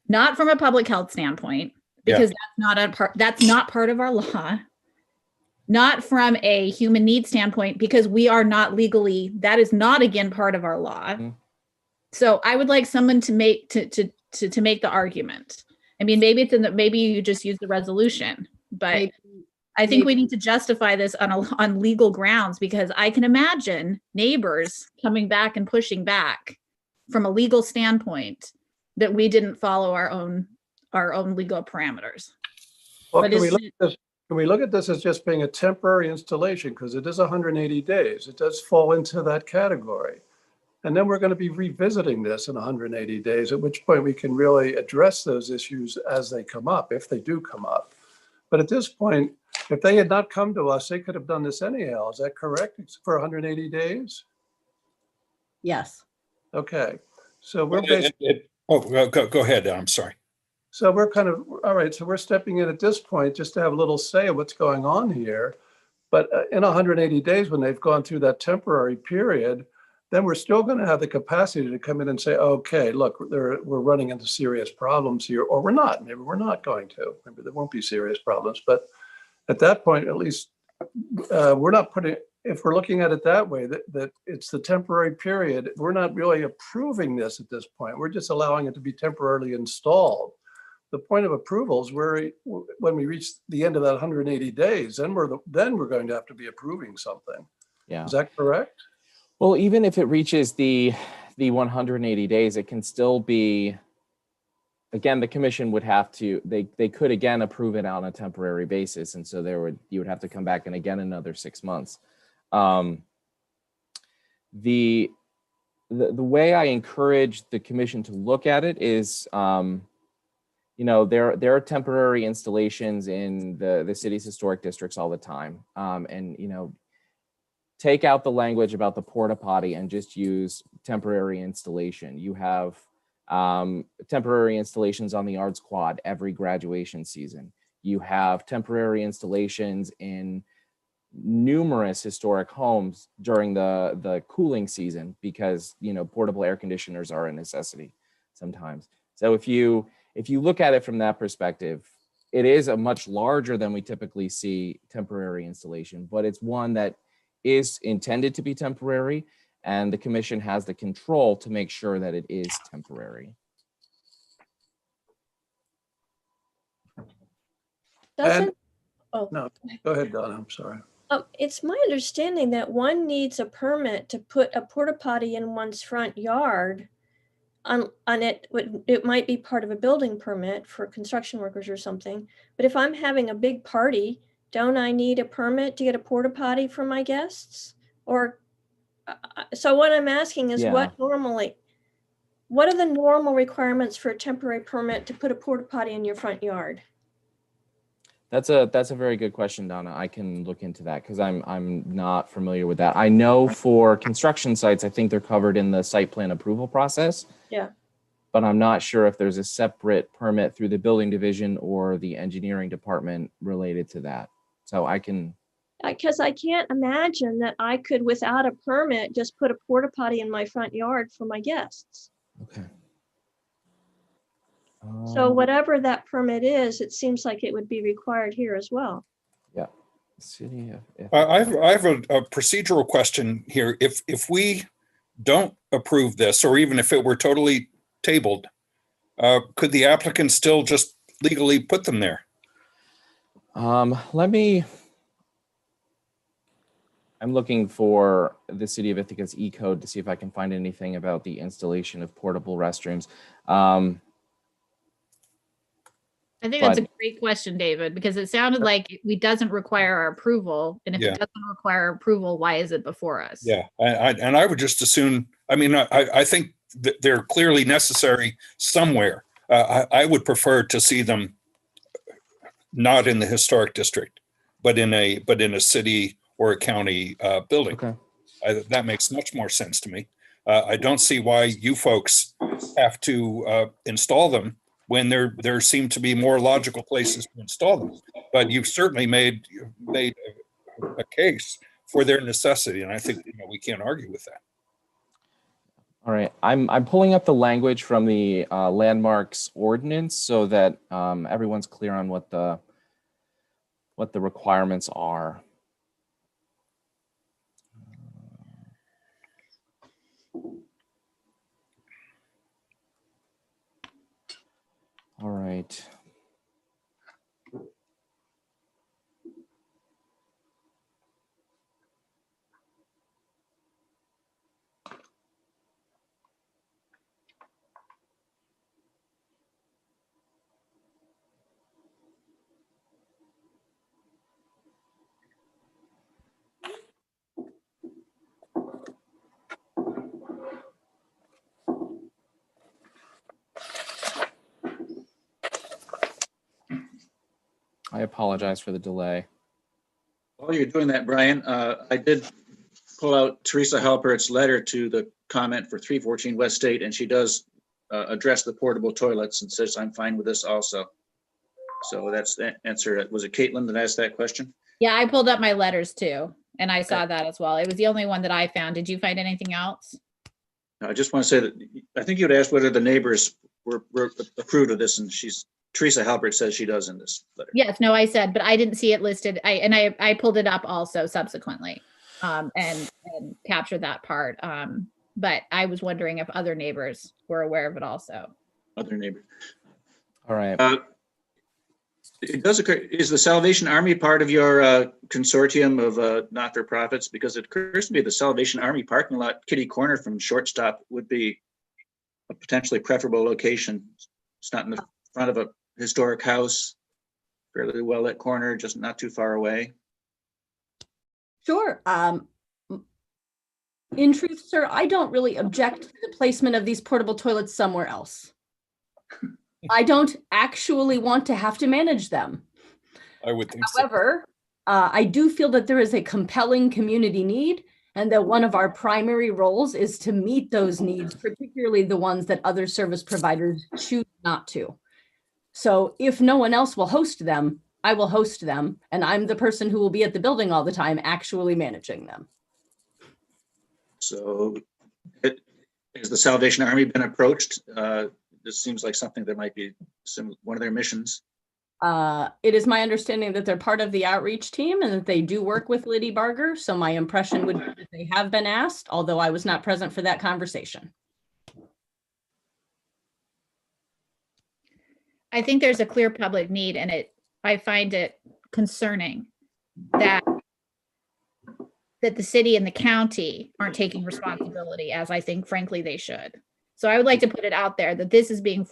Not from a public health standpoint, because that's not part of our law. Not from a human needs standpoint, because we are not legally, that is not again part of our law. Mm-hmm. So I would like someone to make to make the argument. I mean, maybe it's in the, maybe you just use the resolution, but I think we need to justify this on legal grounds, because I can imagine neighbors coming back and pushing back from a legal standpoint that we didn't follow our own legal parameters. Well, But can we look at this as just being a temporary installation, because it is 180 days. It does fall into that category. And then we're going to be revisiting this in 180 days, at which point we can really address those issues as they come up, if they do come up. But at this point, if they had not come to us, they could have done this anyhow. Is that correct? It's for 180 days? Yes. Okay. So we're basically... Go ahead. I'm sorry. So we're kind of, all right, so we're stepping in at this point just to have a little say of what's going on here. But in 180 days, when they've gone through that temporary period, then we're still going to have the capacity to come in and say, okay, look, we're running into serious problems here, or we're not. Maybe we're not going to. Maybe there won't be serious problems. But at that point, at least we're not putting, if we're looking at it that way, that it's the temporary period, we're not really approving this at this point. We're just allowing it to be temporarily installed. The point of approval is where when we reach the end of that 180 days, then we're going to have to be approving something. yeah. Is that correct? Well, even if it reaches the 180 days, it can still be, again, the commission would have to, they could again approve it on a temporary basis. And so you would have to come back and again another 6 months. The way I encourage the commission to look at it is, there are temporary installations in the city's historic districts all the time. And take out the language about the porta potty and just use temporary installation. You have temporary installations on the Arts Quad every graduation season. You have temporary installations in numerous historic homes during the cooling season, because portable air conditioners are a necessity sometimes. So if you look at it from that perspective, it is a much larger than we typically see temporary installation, but it's one that is intended to be temporary, and the commission has the control to make sure that it is temporary. Doesn't, No, go ahead, Donna, I'm sorry. it's my understanding that one needs a permit to put a porta potty in one's front yard. On it, it might be part of a building permit for construction workers or something. But if I'm having a big party, don't I need a permit to get a porta potty for my guests? Or so what I'm asking is, Yeah. what are the normal requirements for a temporary permit to put a porta potty in your front yard? That's a very good question, Donna. I can look into that because I'm not familiar with that. I know for construction sites, I think they're covered in the site plan approval process. Yeah. But I'm not sure if there's a separate permit through the building division or the engineering department related to that. So I can Because I can't imagine that I could, without a permit, just put a porta potty in my front yard for my guests. Okay. So whatever that permit is, it seems like it would be required here as well. Yeah. City of I have a procedural question here. If we don't approve this, or even if it were totally tabled, could the applicant still just legally put them there? I'm looking for the City of Ithaca's E-code to see if I can find anything about the installation of portable restrooms. I think that's a great question, David, because it sounded like it doesn't require our approval. And if it doesn't require approval, why is it before us? Yeah, and I would just assume, I mean, I think that they're clearly necessary somewhere. I would prefer to see them not in the historic district, but in a city or a county building. Okay. That makes much more sense to me. I don't see why you folks have to install them when there seem to be more logical places to install them. But you've certainly made a case for their necessity, and I think we can't argue with that. All right, I'm pulling up the language from the landmarks ordinance so that everyone's clear on what the requirements are. All right. I apologize for the delay. While you're doing that, Brian, I did pull out Teresa Halpert's letter to the comment for 314 West State, and she does address the portable toilets and says, I'm fine with this also. So that's the answer. Was it Caitlin that asked that question? Yeah, I pulled up my letters too, and I saw that as well. It was the only one that I found. Did you find anything else? I just want to say that I think you'd asked whether the neighbors were approved of this, and Teresa Halpert says she does in this letter. Yes, no, I said, but I didn't see it listed. I pulled it up also subsequently and captured that part. But I was wondering if other neighbors were aware of it also. Other neighbors. All right. It does occur, is the Salvation Army part of your consortium of not-for-profits? Because it occurs to me the Salvation Army parking lot, kitty corner from Shortstop, would be a potentially preferable location. It's not in the front of a historic house, fairly well-lit corner, just not too far away. Sure. In truth, sir, I don't really object to the placement of these portable toilets somewhere else. I don't actually want to have to manage them. I would think However, I do feel that there is a compelling community need, and that one of our primary roles is to meet those needs, particularly the ones that other service providers choose not to. So if no one else will host them, I will host them, and I'm the person who will be at the building all the time actually managing them. So has the Salvation Army been approached? This seems like something that might be one of their missions. It is my understanding that they're part of the outreach team and that they do work with Liddy Barger. So my impression would be that they have been asked, although I was not present for that conversation. I think there's a clear public need, and I find it concerning that the city and the county aren't taking responsibility, as I think, frankly, they should. So I would like to put it out there that this is being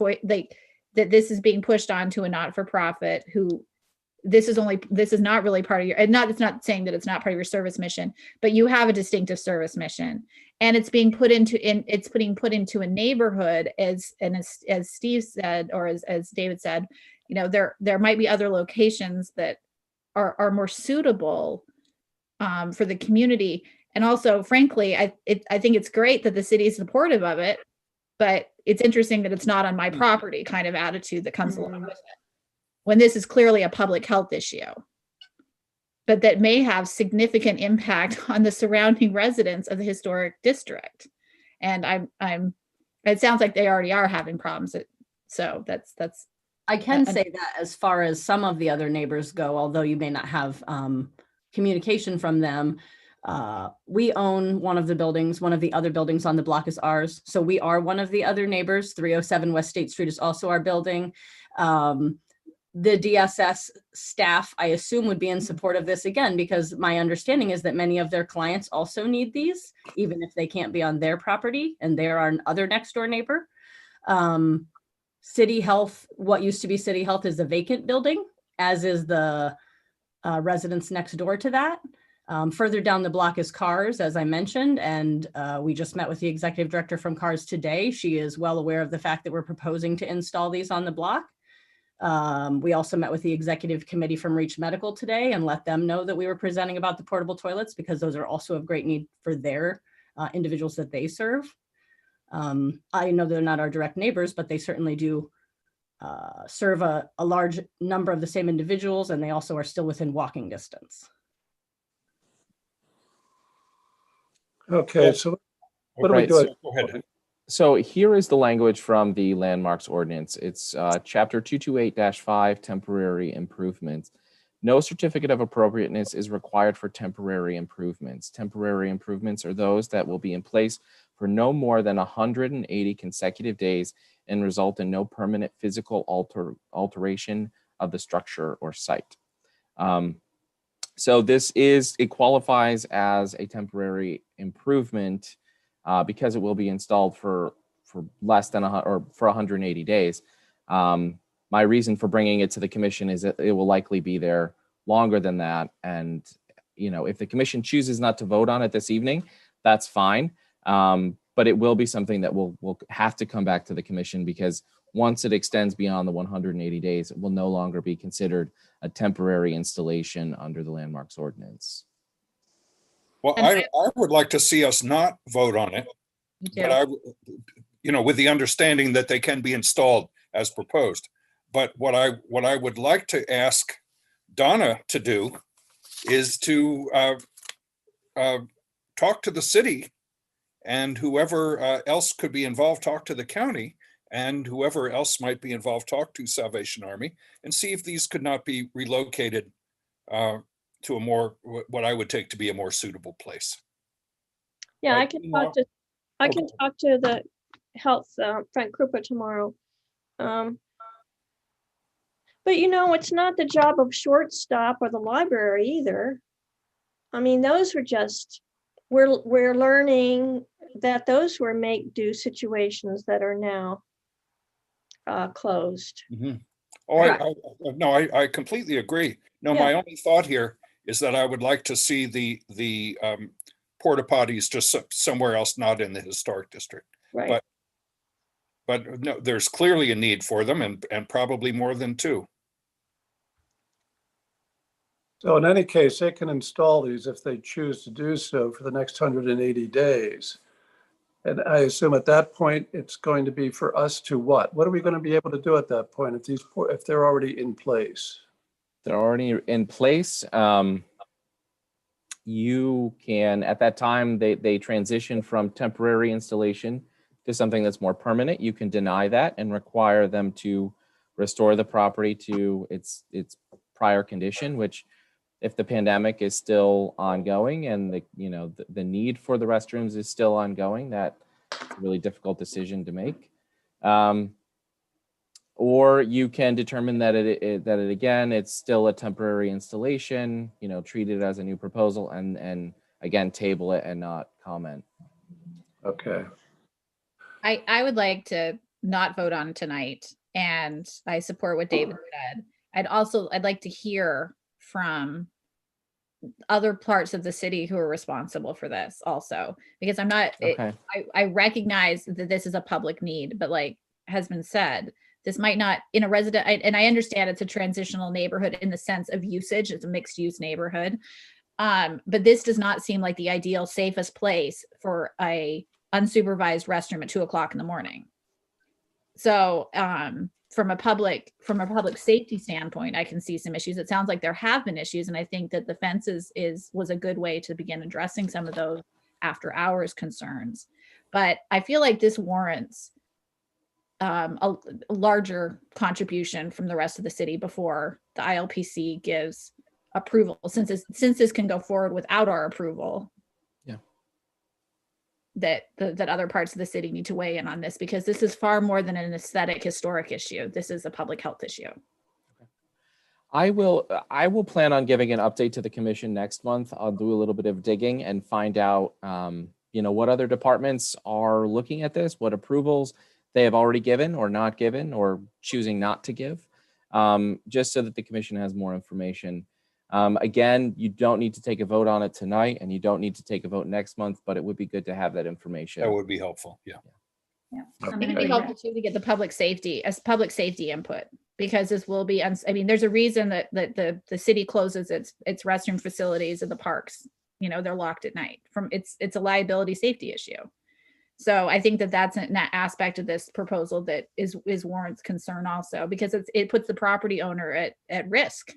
pushed onto a not-for-profit who this is not really part of your, and it's not saying that it's not part of your service mission, but you have a distinctive service mission, and it's being put into a neighborhood as Steve said, or as David said, there might be other locations that are more suitable for the community. And also, frankly, I think it's great that the city is supportive of it, but it's interesting that it's not on my property kind of attitude that comes along with it, when this is clearly a public health issue. but that may have significant impact on the surrounding residents of the historic district. And it sounds like they already are having problems. So that's. I can say that as far as some of the other neighbors go, although you may not have communication from them, we own one of the buildings. One of the other buildings on the block is ours. So we are one of the other neighbors. 307 West State Street is also our building. The DSS staff, I assume, would be in support of this again, because my understanding is that many of their clients also need these, even if they can't be on their property and they're our other next door neighbor. City Health, what used to be City Health, is a vacant building, as is the residence next door to that. Further down the block is Cars, as I mentioned, and we just met with the executive director from Cars today. She is well aware of the fact that we're proposing to install these on the block. We also met with the executive committee from Reach Medical today and let them know that we were presenting about the portable toilets, because those are also of great need for their individuals that they serve. I know they're not our direct neighbors, but they certainly do serve a large number of the same individuals, and they also are still within walking distance. Okay, so what do we Right, do? Go ahead. So here is the language from the landmarks ordinance. It's chapter 228-5, temporary improvements. No certificate of appropriateness is required for temporary improvements. Temporary improvements are those that will be in place for no more than 180 consecutive days and result in no permanent physical alteration of the structure or site. So it qualifies as a temporary improvement because it will be installed for less than for 180 days. My reason for bringing it to the commission is that it will likely be there longer than that. And, if the commission chooses not to vote on it this evening, that's fine. But it will be something that will have to come back to the commission, because once it extends beyond the 180 days, it will no longer be considered a temporary installation under the landmarks ordinance. Well, I would like to see us not vote on it, but with the understanding that they can be installed as proposed. But what I would like to ask Donna to do is to talk to the city, and whoever else could be involved, talk to the county, and whoever else might be involved, talk to Salvation Army, and see if these could not be relocated to a more, what I would take to be a more suitable place. Yeah, I can talk to the health Frank Krupa tomorrow. But it's not the job of Shortstop or the library either. I mean, those were just, we're learning that those were make-do situations that are now closed. Mm-hmm. Oh, I completely agree. No, my only thought here is that I would like to see the porta potties just somewhere else, not in the historic district. Right. But no, there's clearly a need for them, and probably more than two. So in any case, they can install these if they choose to do so for the next 180 days. And I assume at that point, it's going to be for us to what? What are we going to be able to do at that point if they're already in place? They're already in place. You can, at that time, they transition from temporary installation to something that's more permanent. You can deny that and require them to restore the property to its prior condition, which, if the pandemic is still ongoing and the need for the restrooms is still ongoing, that's a really difficult decision to make. Or you can determine that it's still a temporary installation, treat it as a new proposal, and again, table it and not comment. Okay. I would like to not vote on tonight, and I support what David said. I'd like to hear from other parts of the city who are responsible for this also, because I'm not, Okay. I recognize that this is a public need, but like has been said, this might not in a resident, and I understand it's a transitional neighborhood in the sense of usage. It's a mixed use neighborhood. But this does not seem like the ideal safest place for a unsupervised restroom at 2:00 in the morning. So from a public safety standpoint, I can see some issues. It sounds like there have been issues, and I think that the fences was a good way to begin addressing some of those after hours concerns. But I feel like this warrants a larger contribution from the rest of the city before the ILPC gives approval, since this can go forward without our approval. Yeah. That other parts of the city need to weigh in on this, because this is far more than an aesthetic historic issue. This is a public health issue. I will plan on giving an update to the commission next month. I'll do a little bit of digging and find out, what other departments are looking at this, what approvals they have already given or not given or choosing not to give, just so that the commission has more information. Again, you don't need to take a vote on it tonight, and you don't need to take a vote next month, but it would be good to have that information. That would be helpful. Yeah. Yeah. I think it'd be helpful too to get the public safety input, because this will be, there's a reason that the city closes its restroom facilities in the parks. They're locked at night. It's a liability safety issue. So I think that's an aspect of this proposal that is warrants concern also, because it puts the property owner at risk.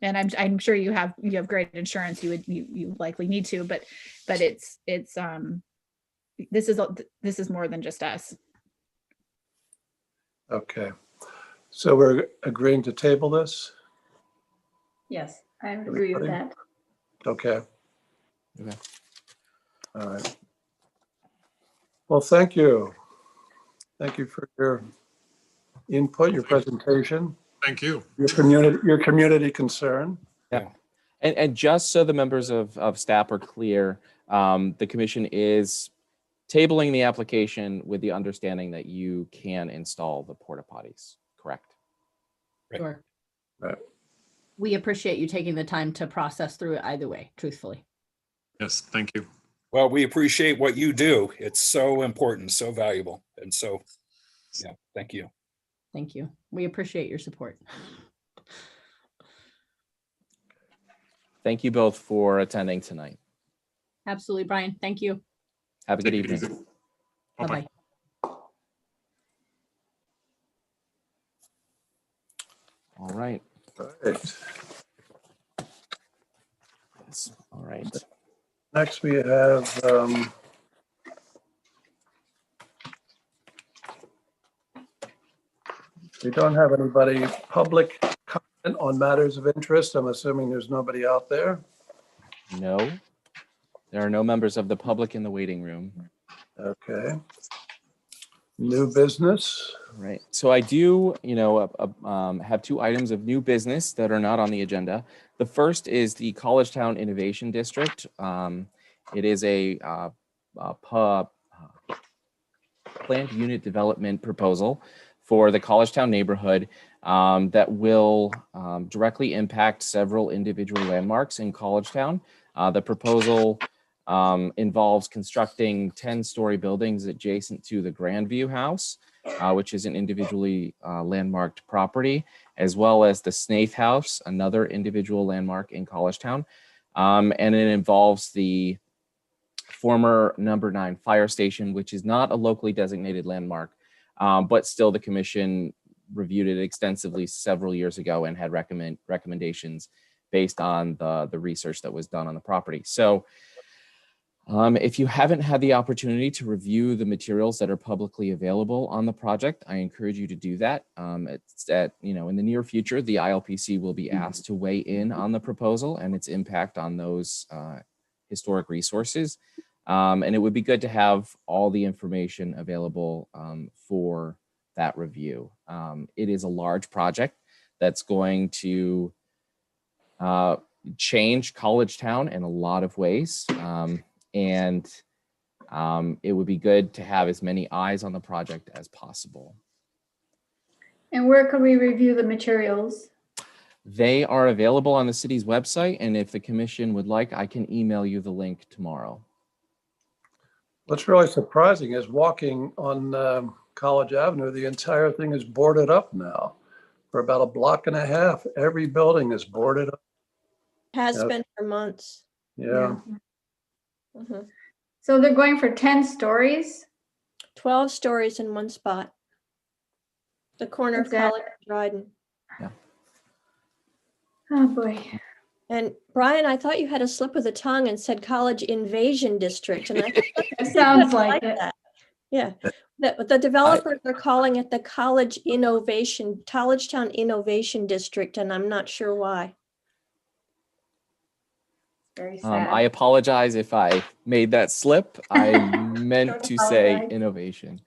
And I'm sure you have great insurance. You likely need to, but this is more than just us. Okay. So we're agreeing to table this? Yes, I agree with that. Okay. Okay. All right. Well, thank you. Thank you for your input, your presentation, Thank you. your community concern. Yeah. And just so the members of staff are clear, the commission is tabling the application with the understanding that you can install the porta potties, correct? Right. Sure. Right. We appreciate you taking the time to process through it either way, truthfully. Yes, thank you. Well, we appreciate what you do. It's so important, so valuable. And so, yeah, thank you. Thank you. We appreciate your support. Thank you both for attending tonight. Absolutely, Brian. Thank you. Have a good Take it evening. easy. Bye-bye. All right. All right. Yes. All right. Next, we have we don't have anybody public comment on matters of interest. I'm assuming there's nobody out there. No, there are no members of the public in the waiting room. Okay. New business. Right. So I do, have two items of new business that are not on the agenda. The first is the Collegetown Innovation District. It is a planned unit development proposal for the Collegetown neighborhood that will directly impact several individual landmarks in Collegetown. The proposal involves constructing 10-story buildings adjacent to the Grandview House, which is an individually landmarked property, as well as the Snaith House, another individual landmark in Collegetown. And it involves the former number 9 fire station, which is not a locally designated landmark, but still the commission reviewed it extensively several years ago and had recommendations based on the research that was done on the property. So if you haven't had the opportunity to review the materials that are publicly available on the project, I encourage you to do that. It's in the near future, the ILPC will be asked to weigh in on the proposal and its impact on those historic resources. And it would be good to have all the information available for that review. It is a large project that's going to change Collegetown in a lot of ways. And it would be good to have as many eyes on the project as possible. And where can we review the materials? They are available on the city's website, and if the commission would like, I can email you the link tomorrow. What's really surprising is walking on College Avenue, the entire thing is boarded up now. For about a block and a half, every building is boarded up. Has Yeah. been for months. Yeah. Mhm. So they're going for 10 stories? 12 stories in one spot. The corner of Exactly. College and Dryden. Oh, boy. And Brian, I thought you had a slip of the tongue and said College Invasion District, and I thought It sounds like it. that. Yeah, the developers are calling it the Collegetown Innovation District, and I'm not sure why. Very sad. I apologize if I made that slip. I meant Don't to say apologize. innovation.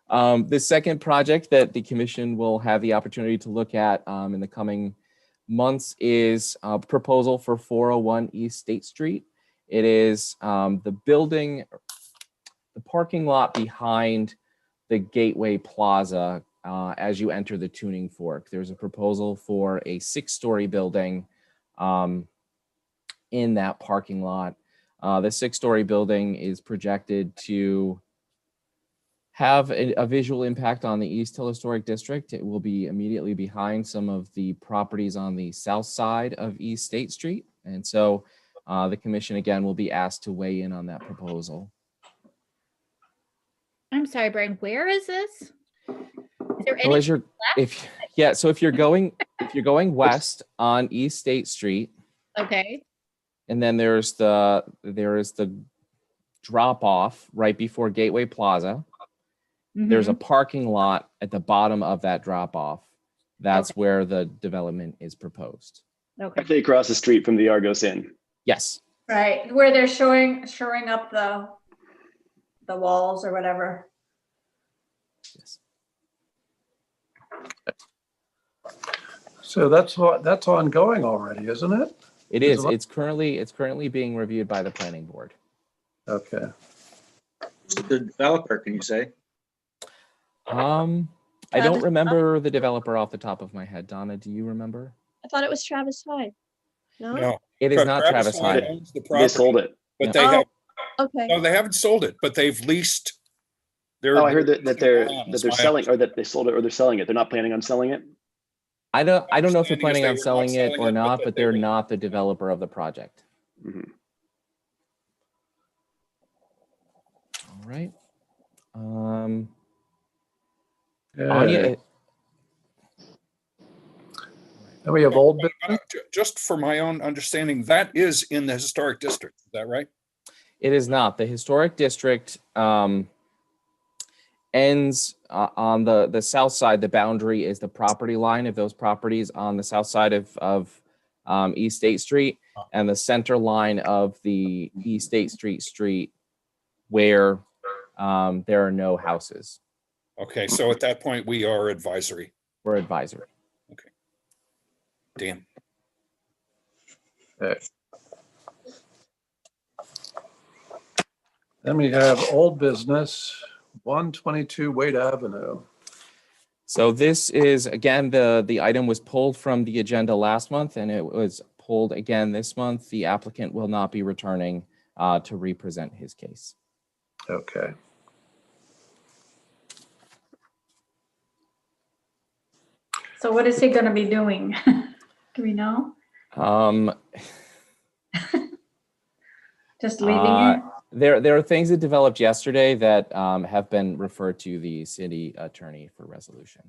The second project that the commission will have the opportunity to look at in the coming months is a proposal for 401 East State Street. It is the parking lot behind the Gateway Plaza as you enter the tuning fork. There's a proposal for a 6-story building in that parking lot. The 6-story building is projected to have a visual impact on the East Hill Historic District. It will be immediately behind some of the properties on the south side of East State Street. And so the commission again will be asked to weigh in on that proposal. I'm sorry, Brian, where is this? Is there So any as you're, so if you're going west on East State Street, okay. and then there is the drop off right before Gateway Plaza. There's a parking lot at the bottom of that drop off. That's where the development is proposed. Okay. They cross the street from the Argos Inn. Yes. Right, where they're shoring up the walls or whatever. Yes. So that's ongoing already, isn't it? It is. It's currently being reviewed by the planning board. Okay. The developer, can you say? I don't remember the developer off the top of my head. Donna, do you remember? I thought it was Travis Hyde. No? No. It is not Travis Hyde. owns the They property, sold it. but Yeah. they have, Okay. no, they haven't sold it, but they've leased. Oh, I heard that they're That's they're my selling, or that they sold it, or they're selling it. They're not planning on selling it. I don't know if they're understanding is planning they on were not selling it selling or it, not, but but they they're were- not the developer of the project. Mhm. All right. Yeah. Anya, And we have old business. Just for my own understanding, that is in the historic district. Is that right? it is not. The historic district ends on the south side. The boundary is the property line of those properties on the south side of East State Street, and the center line of the East State Street where there are no houses. Okay, so at that point, we are advisory. We're advisory. Damn. Okay. Then we have old business, 122 Wade Avenue. So this is, again, the item was pulled from the agenda last month and it was pulled again this month. The applicant will not be returning to represent his case. Okay. So what is he gonna be doing? Do we know? Just leaving it? There are things that developed yesterday that have been referred to the city attorney for resolution.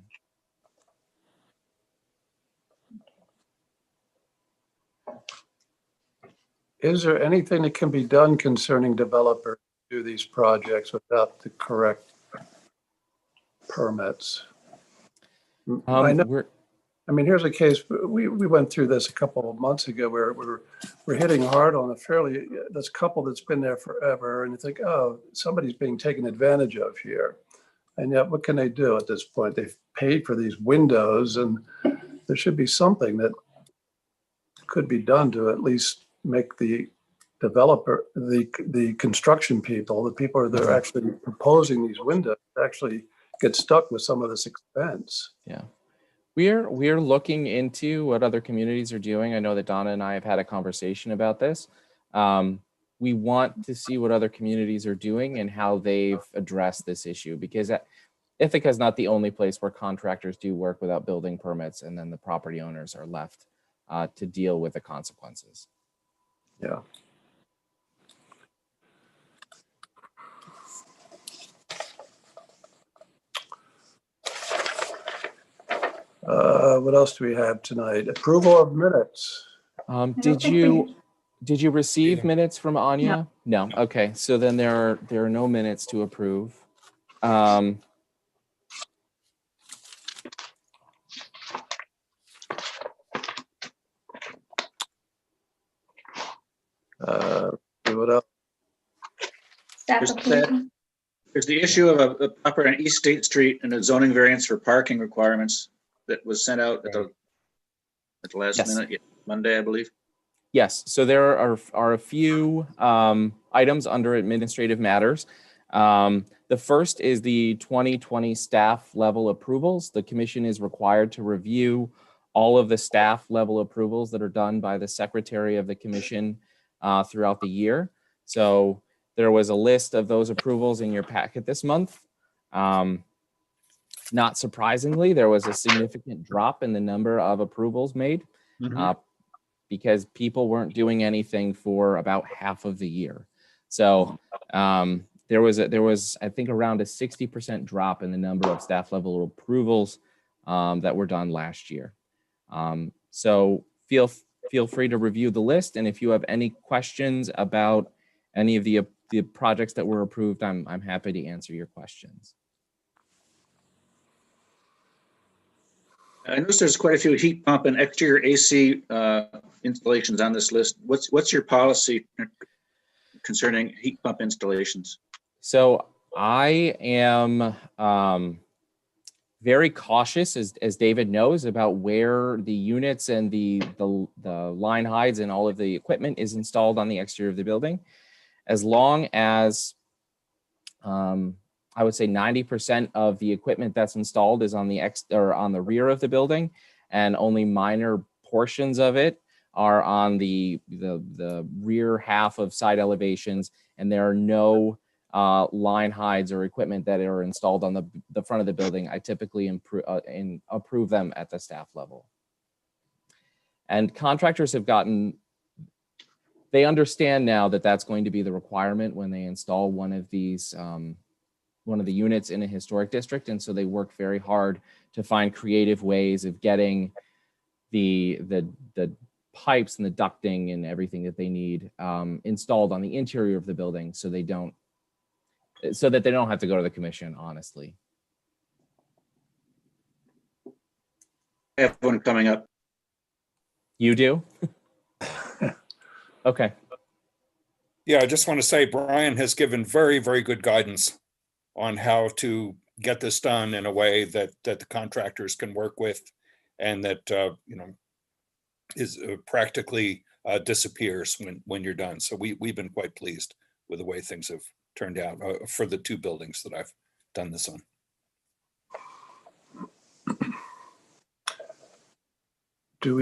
Is there anything that can be done concerning developers who do these projects without the correct permits? I know. I mean, here's a case, we went through this a couple of months ago where we're hitting hard on this couple that's been there forever, and you think, oh, somebody's being taken advantage of here. And yet, what can they do at this point? They've paid for these windows, and there should be something that could be done to at least make the developer, the construction people, the people that are actually proposing these windows, actually get stuck with some of this expense. Yeah. We're looking into what other communities are doing. I know that Donna and I have had a conversation about this. We want to see what other communities are doing and how they've addressed this issue, because Ithaca is not the only place where contractors do work without building permits, and then the property owners are left to deal with the consequences. Yeah. What else do we have tonight? Approval of minutes. Did you receive minutes from Anya? No. Okay. So then there are no minutes to approve. What else? Staff There's approval. There's the issue of a property on East State Street and a zoning variance for parking requirements that was sent out at the last Yes. minute, Monday, I believe. Yes, so there are a few items under administrative matters. The first is the 2020 staff level approvals. The commission is required to review all of the staff level approvals that are done by the secretary of the commission throughout the year. So there was a list of those approvals in your packet this month. Not surprisingly, there was a significant drop in the number of approvals made. Because people weren't doing anything for about half of the year. So there was I think around a 60% drop in the number of staff level approvals that were done last year. So feel free to review the list, and if you have any questions about any of the projects that were approved, I'm happy to answer your questions. I noticed there's quite a few heat pump and exterior AC installations on this list. What's your policy concerning heat pump installations? So I am very cautious, as David knows, about where the units and the line hides and all of the equipment is installed on the exterior of the building. As long as I would say 90% of the equipment that's installed is on the rear of the building, and only minor portions of it are on the rear half of side elevations, and there are no line hides or equipment that are installed on the front of the building. I typically approve them at the staff level. And contractors they understand now that that's going to be the requirement when they install one of these one of the units in a historic district. And so they work very hard to find creative ways of getting the pipes and the ducting and everything that they need installed on the interior of the building so that they don't have to go to the commission, honestly. I have one coming up. You do? Okay. Yeah, I just want to say Brian has given very, very good guidance on how to get this done in a way that the contractors can work with, and that is practically disappears when you're done. So we've been quite pleased with the way things have turned out for the two buildings that I've done this on. Do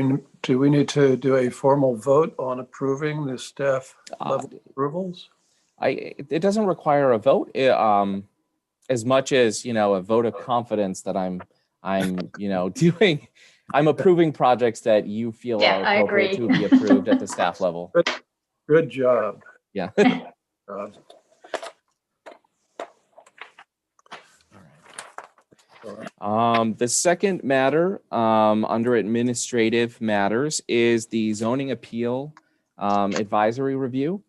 we need to do a formal vote on approving the staff level approvals? It doesn't require a vote. As much as a vote of confidence that I'm approving projects that you feel are appropriate to be approved at the staff level. Good job. Yeah. The second matter under administrative matters is the zoning appeal advisory review.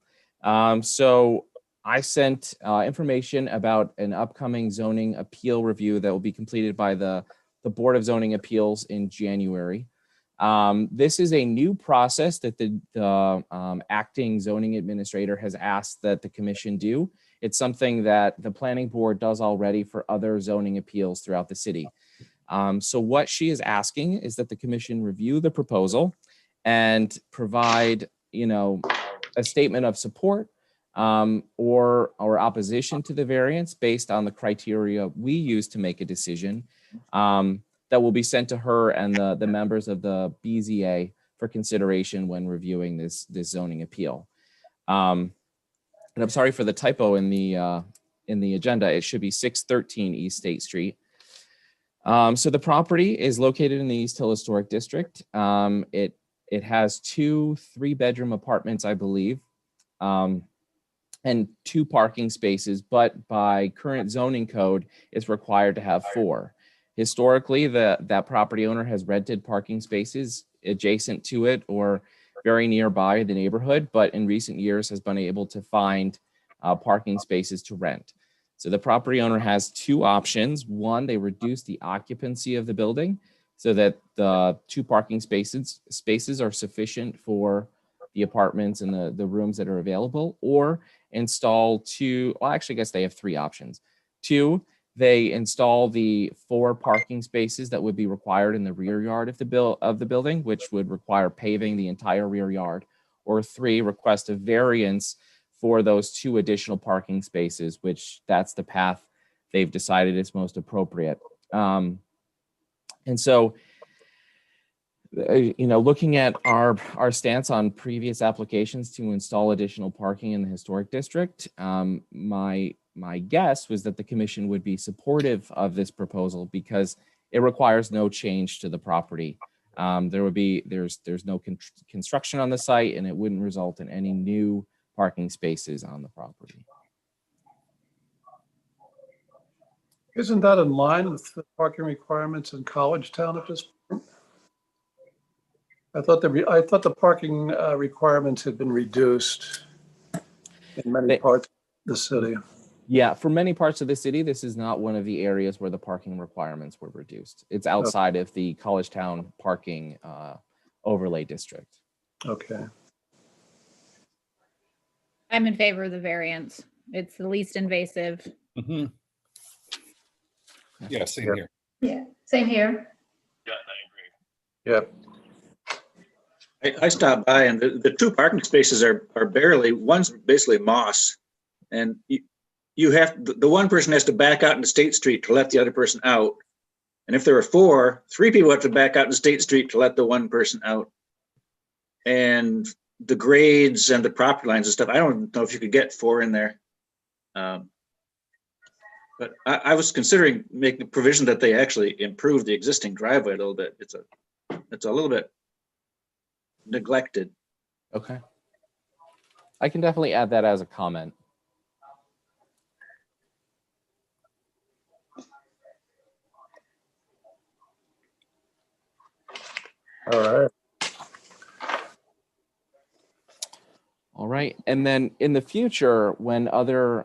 So I sent information about an upcoming zoning appeal review that will be completed by the Board of Zoning Appeals in January. This is a new process that the acting zoning administrator has asked that the commission do. It's something that the planning board does already for other zoning appeals throughout the city. So what she is asking is that the commission review the proposal and provide, a statement of support or opposition to the variance based on the criteria we use to make a decision that will be sent to her and the members of the BZA for consideration when reviewing this zoning appeal. And I'm sorry for the typo in the agenda. It should be 613 East State Street. So the property is located in the East Hill Historic District. It has 2 3-bedroom apartments, I believe, and 2 parking spaces, but by current zoning code, it's required to have 4. Historically, that property owner has rented parking spaces adjacent to it or very nearby the neighborhood, but in recent years has been able to find parking spaces to rent. So the property owner has two options. One, they reduce the occupancy of the building so that the two parking spaces are sufficient for the apartments and the rooms that are available, or install two, well, actually, I guess they have three options. Two, they install the 4 parking spaces that would be required in the rear yard of the building, which would require paving the entire rear yard. Or 3, request a variance for those 2 additional parking spaces, which that's the path they've decided is most appropriate. And so, looking at our stance on previous applications to install additional parking in the historic district, my guess was that the commission would be supportive of this proposal because it requires no change to the property. There's no construction on the site, and it wouldn't result in any new parking spaces on the property. Isn't that in line with the parking requirements in College Town at this point? I thought the parking requirements had been reduced in many parts of the city. Yeah, for many parts of the city, this is not one of the areas where the parking requirements were reduced. It's outside of the College Town parking overlay district. Okay. I'm in favor of the variance. It's the least invasive. Mm-hmm. Yeah, same here. Yeah, same here. Yep. I stopped by and the 2 parking spaces are barely, one's basically moss. And you have, the one person has to back out into State Street to let the other person out. And if there were 4, 3 people have to back out into State Street to let the one person out. And the grades and the property lines and stuff, I don't know if you could get 4 in there. But I was considering making a provision that they actually improve the existing driveway a little bit. It's a little bit neglected. Okay. I can definitely add that as a comment. All right. All right. And then in the future, when other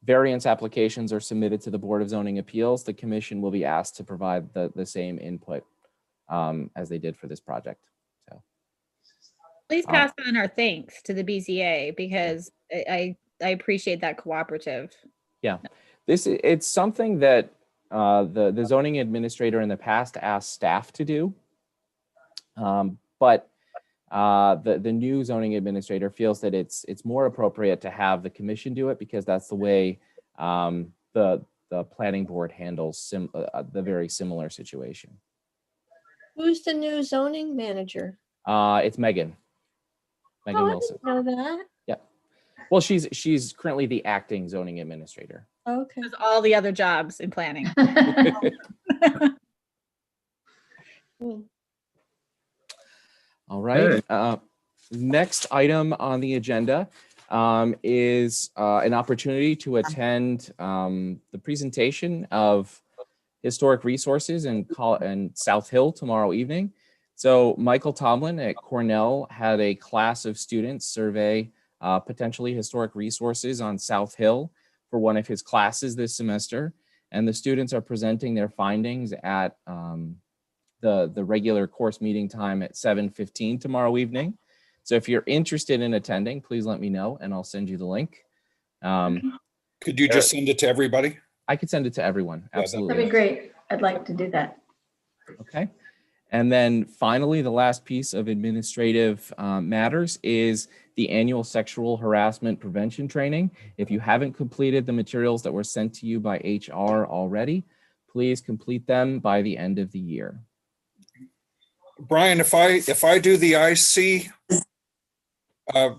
variance applications are submitted to the Board of Zoning Appeals, the commission will be asked to provide the same input as they did for this project. So Please pass on our thanks to the BZA because I appreciate that cooperative. yeah, it's something that the zoning administrator in the past asked staff to do, but the new zoning administrator feels that it's more appropriate to have the commission do it because that's the way the planning board handles the very similar situation. Who's the new zoning manager? It's Megan Wilson. I didn't know that. Yeah. Well, she's currently the acting zoning administrator. Okay. Does all the other jobs in planning. Hmm. All right. Next item on the agenda is an opportunity to attend the presentation of historic resources in South Hill tomorrow evening. So Michael Tomlin at Cornell had a class of students survey potentially historic resources on South Hill for one of his classes this semester. And the students are presenting their findings at the regular course meeting time at 7:15 tomorrow evening. So if you're interested in attending, please let me know and I'll send you the link. Could you just send it to everybody? I could send it to everyone. Absolutely. That'd be great. I'd like to do that. Okay. And then finally, the last piece of administrative matters is the annual sexual harassment prevention training. If you haven't completed the materials that were sent to you by HR already, please complete them by the end of the year. Brian, if I do the IC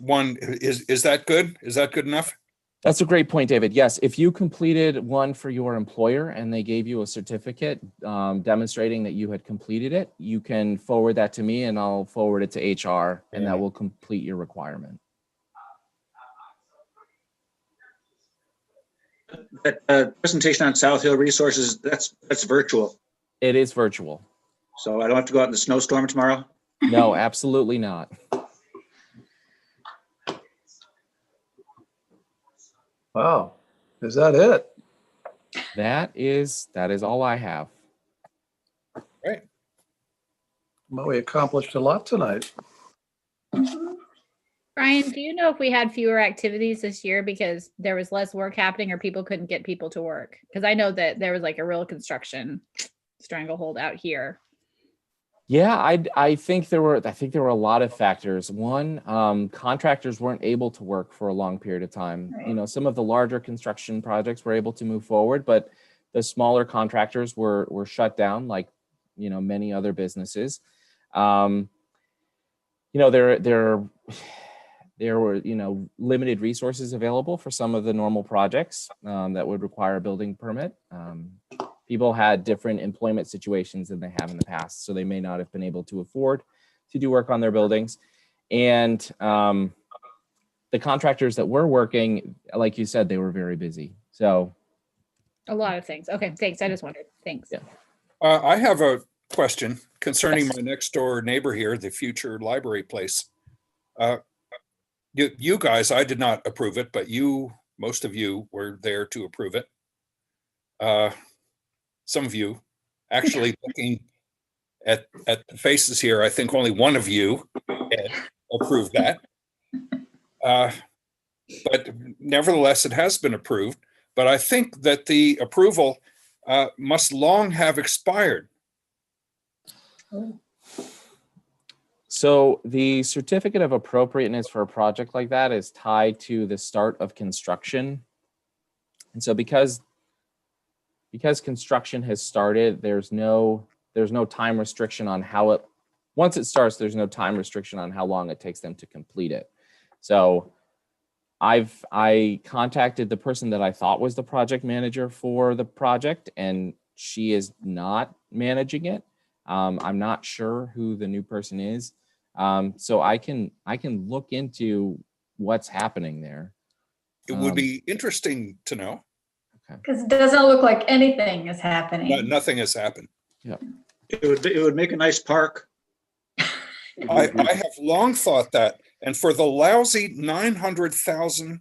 one, is that good? Is that good enough? That's a great point, David. Yes, if you completed one for your employer and they gave you a certificate demonstrating that you had completed it, you can forward that to me and I'll forward it to HR and that will complete your requirement. that presentation on South Hill Resources, that's virtual. It is virtual. So I don't have to go out in the snowstorm tomorrow? No, absolutely not. Wow. Is that it? That is all I have. Right. Well, we accomplished a lot tonight. Brian, do you know if we had fewer activities this year because there was less work happening or people couldn't get people to work? Because I know that there was like a real construction stranglehold out here. Yeah, I think there were a lot of factors. One, contractors weren't able to work for a long period of time. You know, some of the larger construction projects were able to move forward, but the smaller contractors were shut down, like, you know, many other businesses. You know, there were, you know, limited resources available for some of the normal projects that would require a building permit. People had different employment situations than they have in the past, so they may not have been able to afford to do work on their buildings. And the contractors that were working, like you said, they were very busy. So A lot of things. Okay, thanks. I just wondered. Thanks. Yeah. I have a question concerning my next door neighbor here, the future library place. You guys, I did not approve it, but most of you were there to approve it. Some of you, actually, looking at the faces here, I think only one of you approved that. But nevertheless, it has been approved. But I think that the approval must long have expired. So the certificate of appropriateness for a project like that is tied to the start of construction. And so because construction has started, there's no time restriction on once it starts, there's no time restriction on how long it takes them to complete it. So I contacted the person that I thought was the project manager for the project, and she is not managing it. I'm not sure who the new person is. So I can look into what's happening there. It would be interesting to know. Because it doesn't look like anything is happening. Nothing has happened. Yeah. It would make a nice park. I have long thought that, and for the lousy 900,000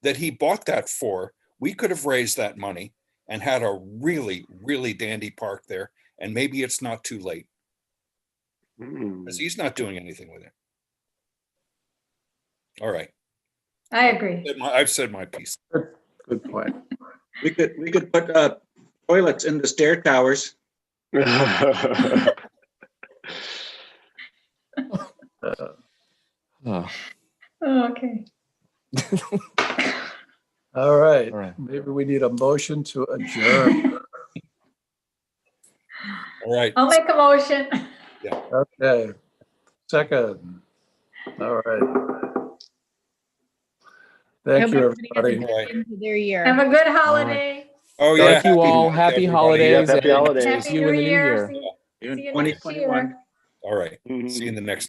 that he bought that for, we could have raised that money and had a really, really dandy park there. And maybe it's not too late because he's not doing anything with it. All right. I agree. I've said my piece. Good point. We could put toilets in the stair towers. Oh. Oh, okay. All right. All right. Maybe we need a motion to adjourn. All right. I'll make a motion. Okay. Second. All right. Thank you, everybody. Into their year. Have a good holiday. Oh, yeah. Thank you all. Happy holidays. Happy and holidays. See you in the new year. See you next 2021. year. All right. See you in the next.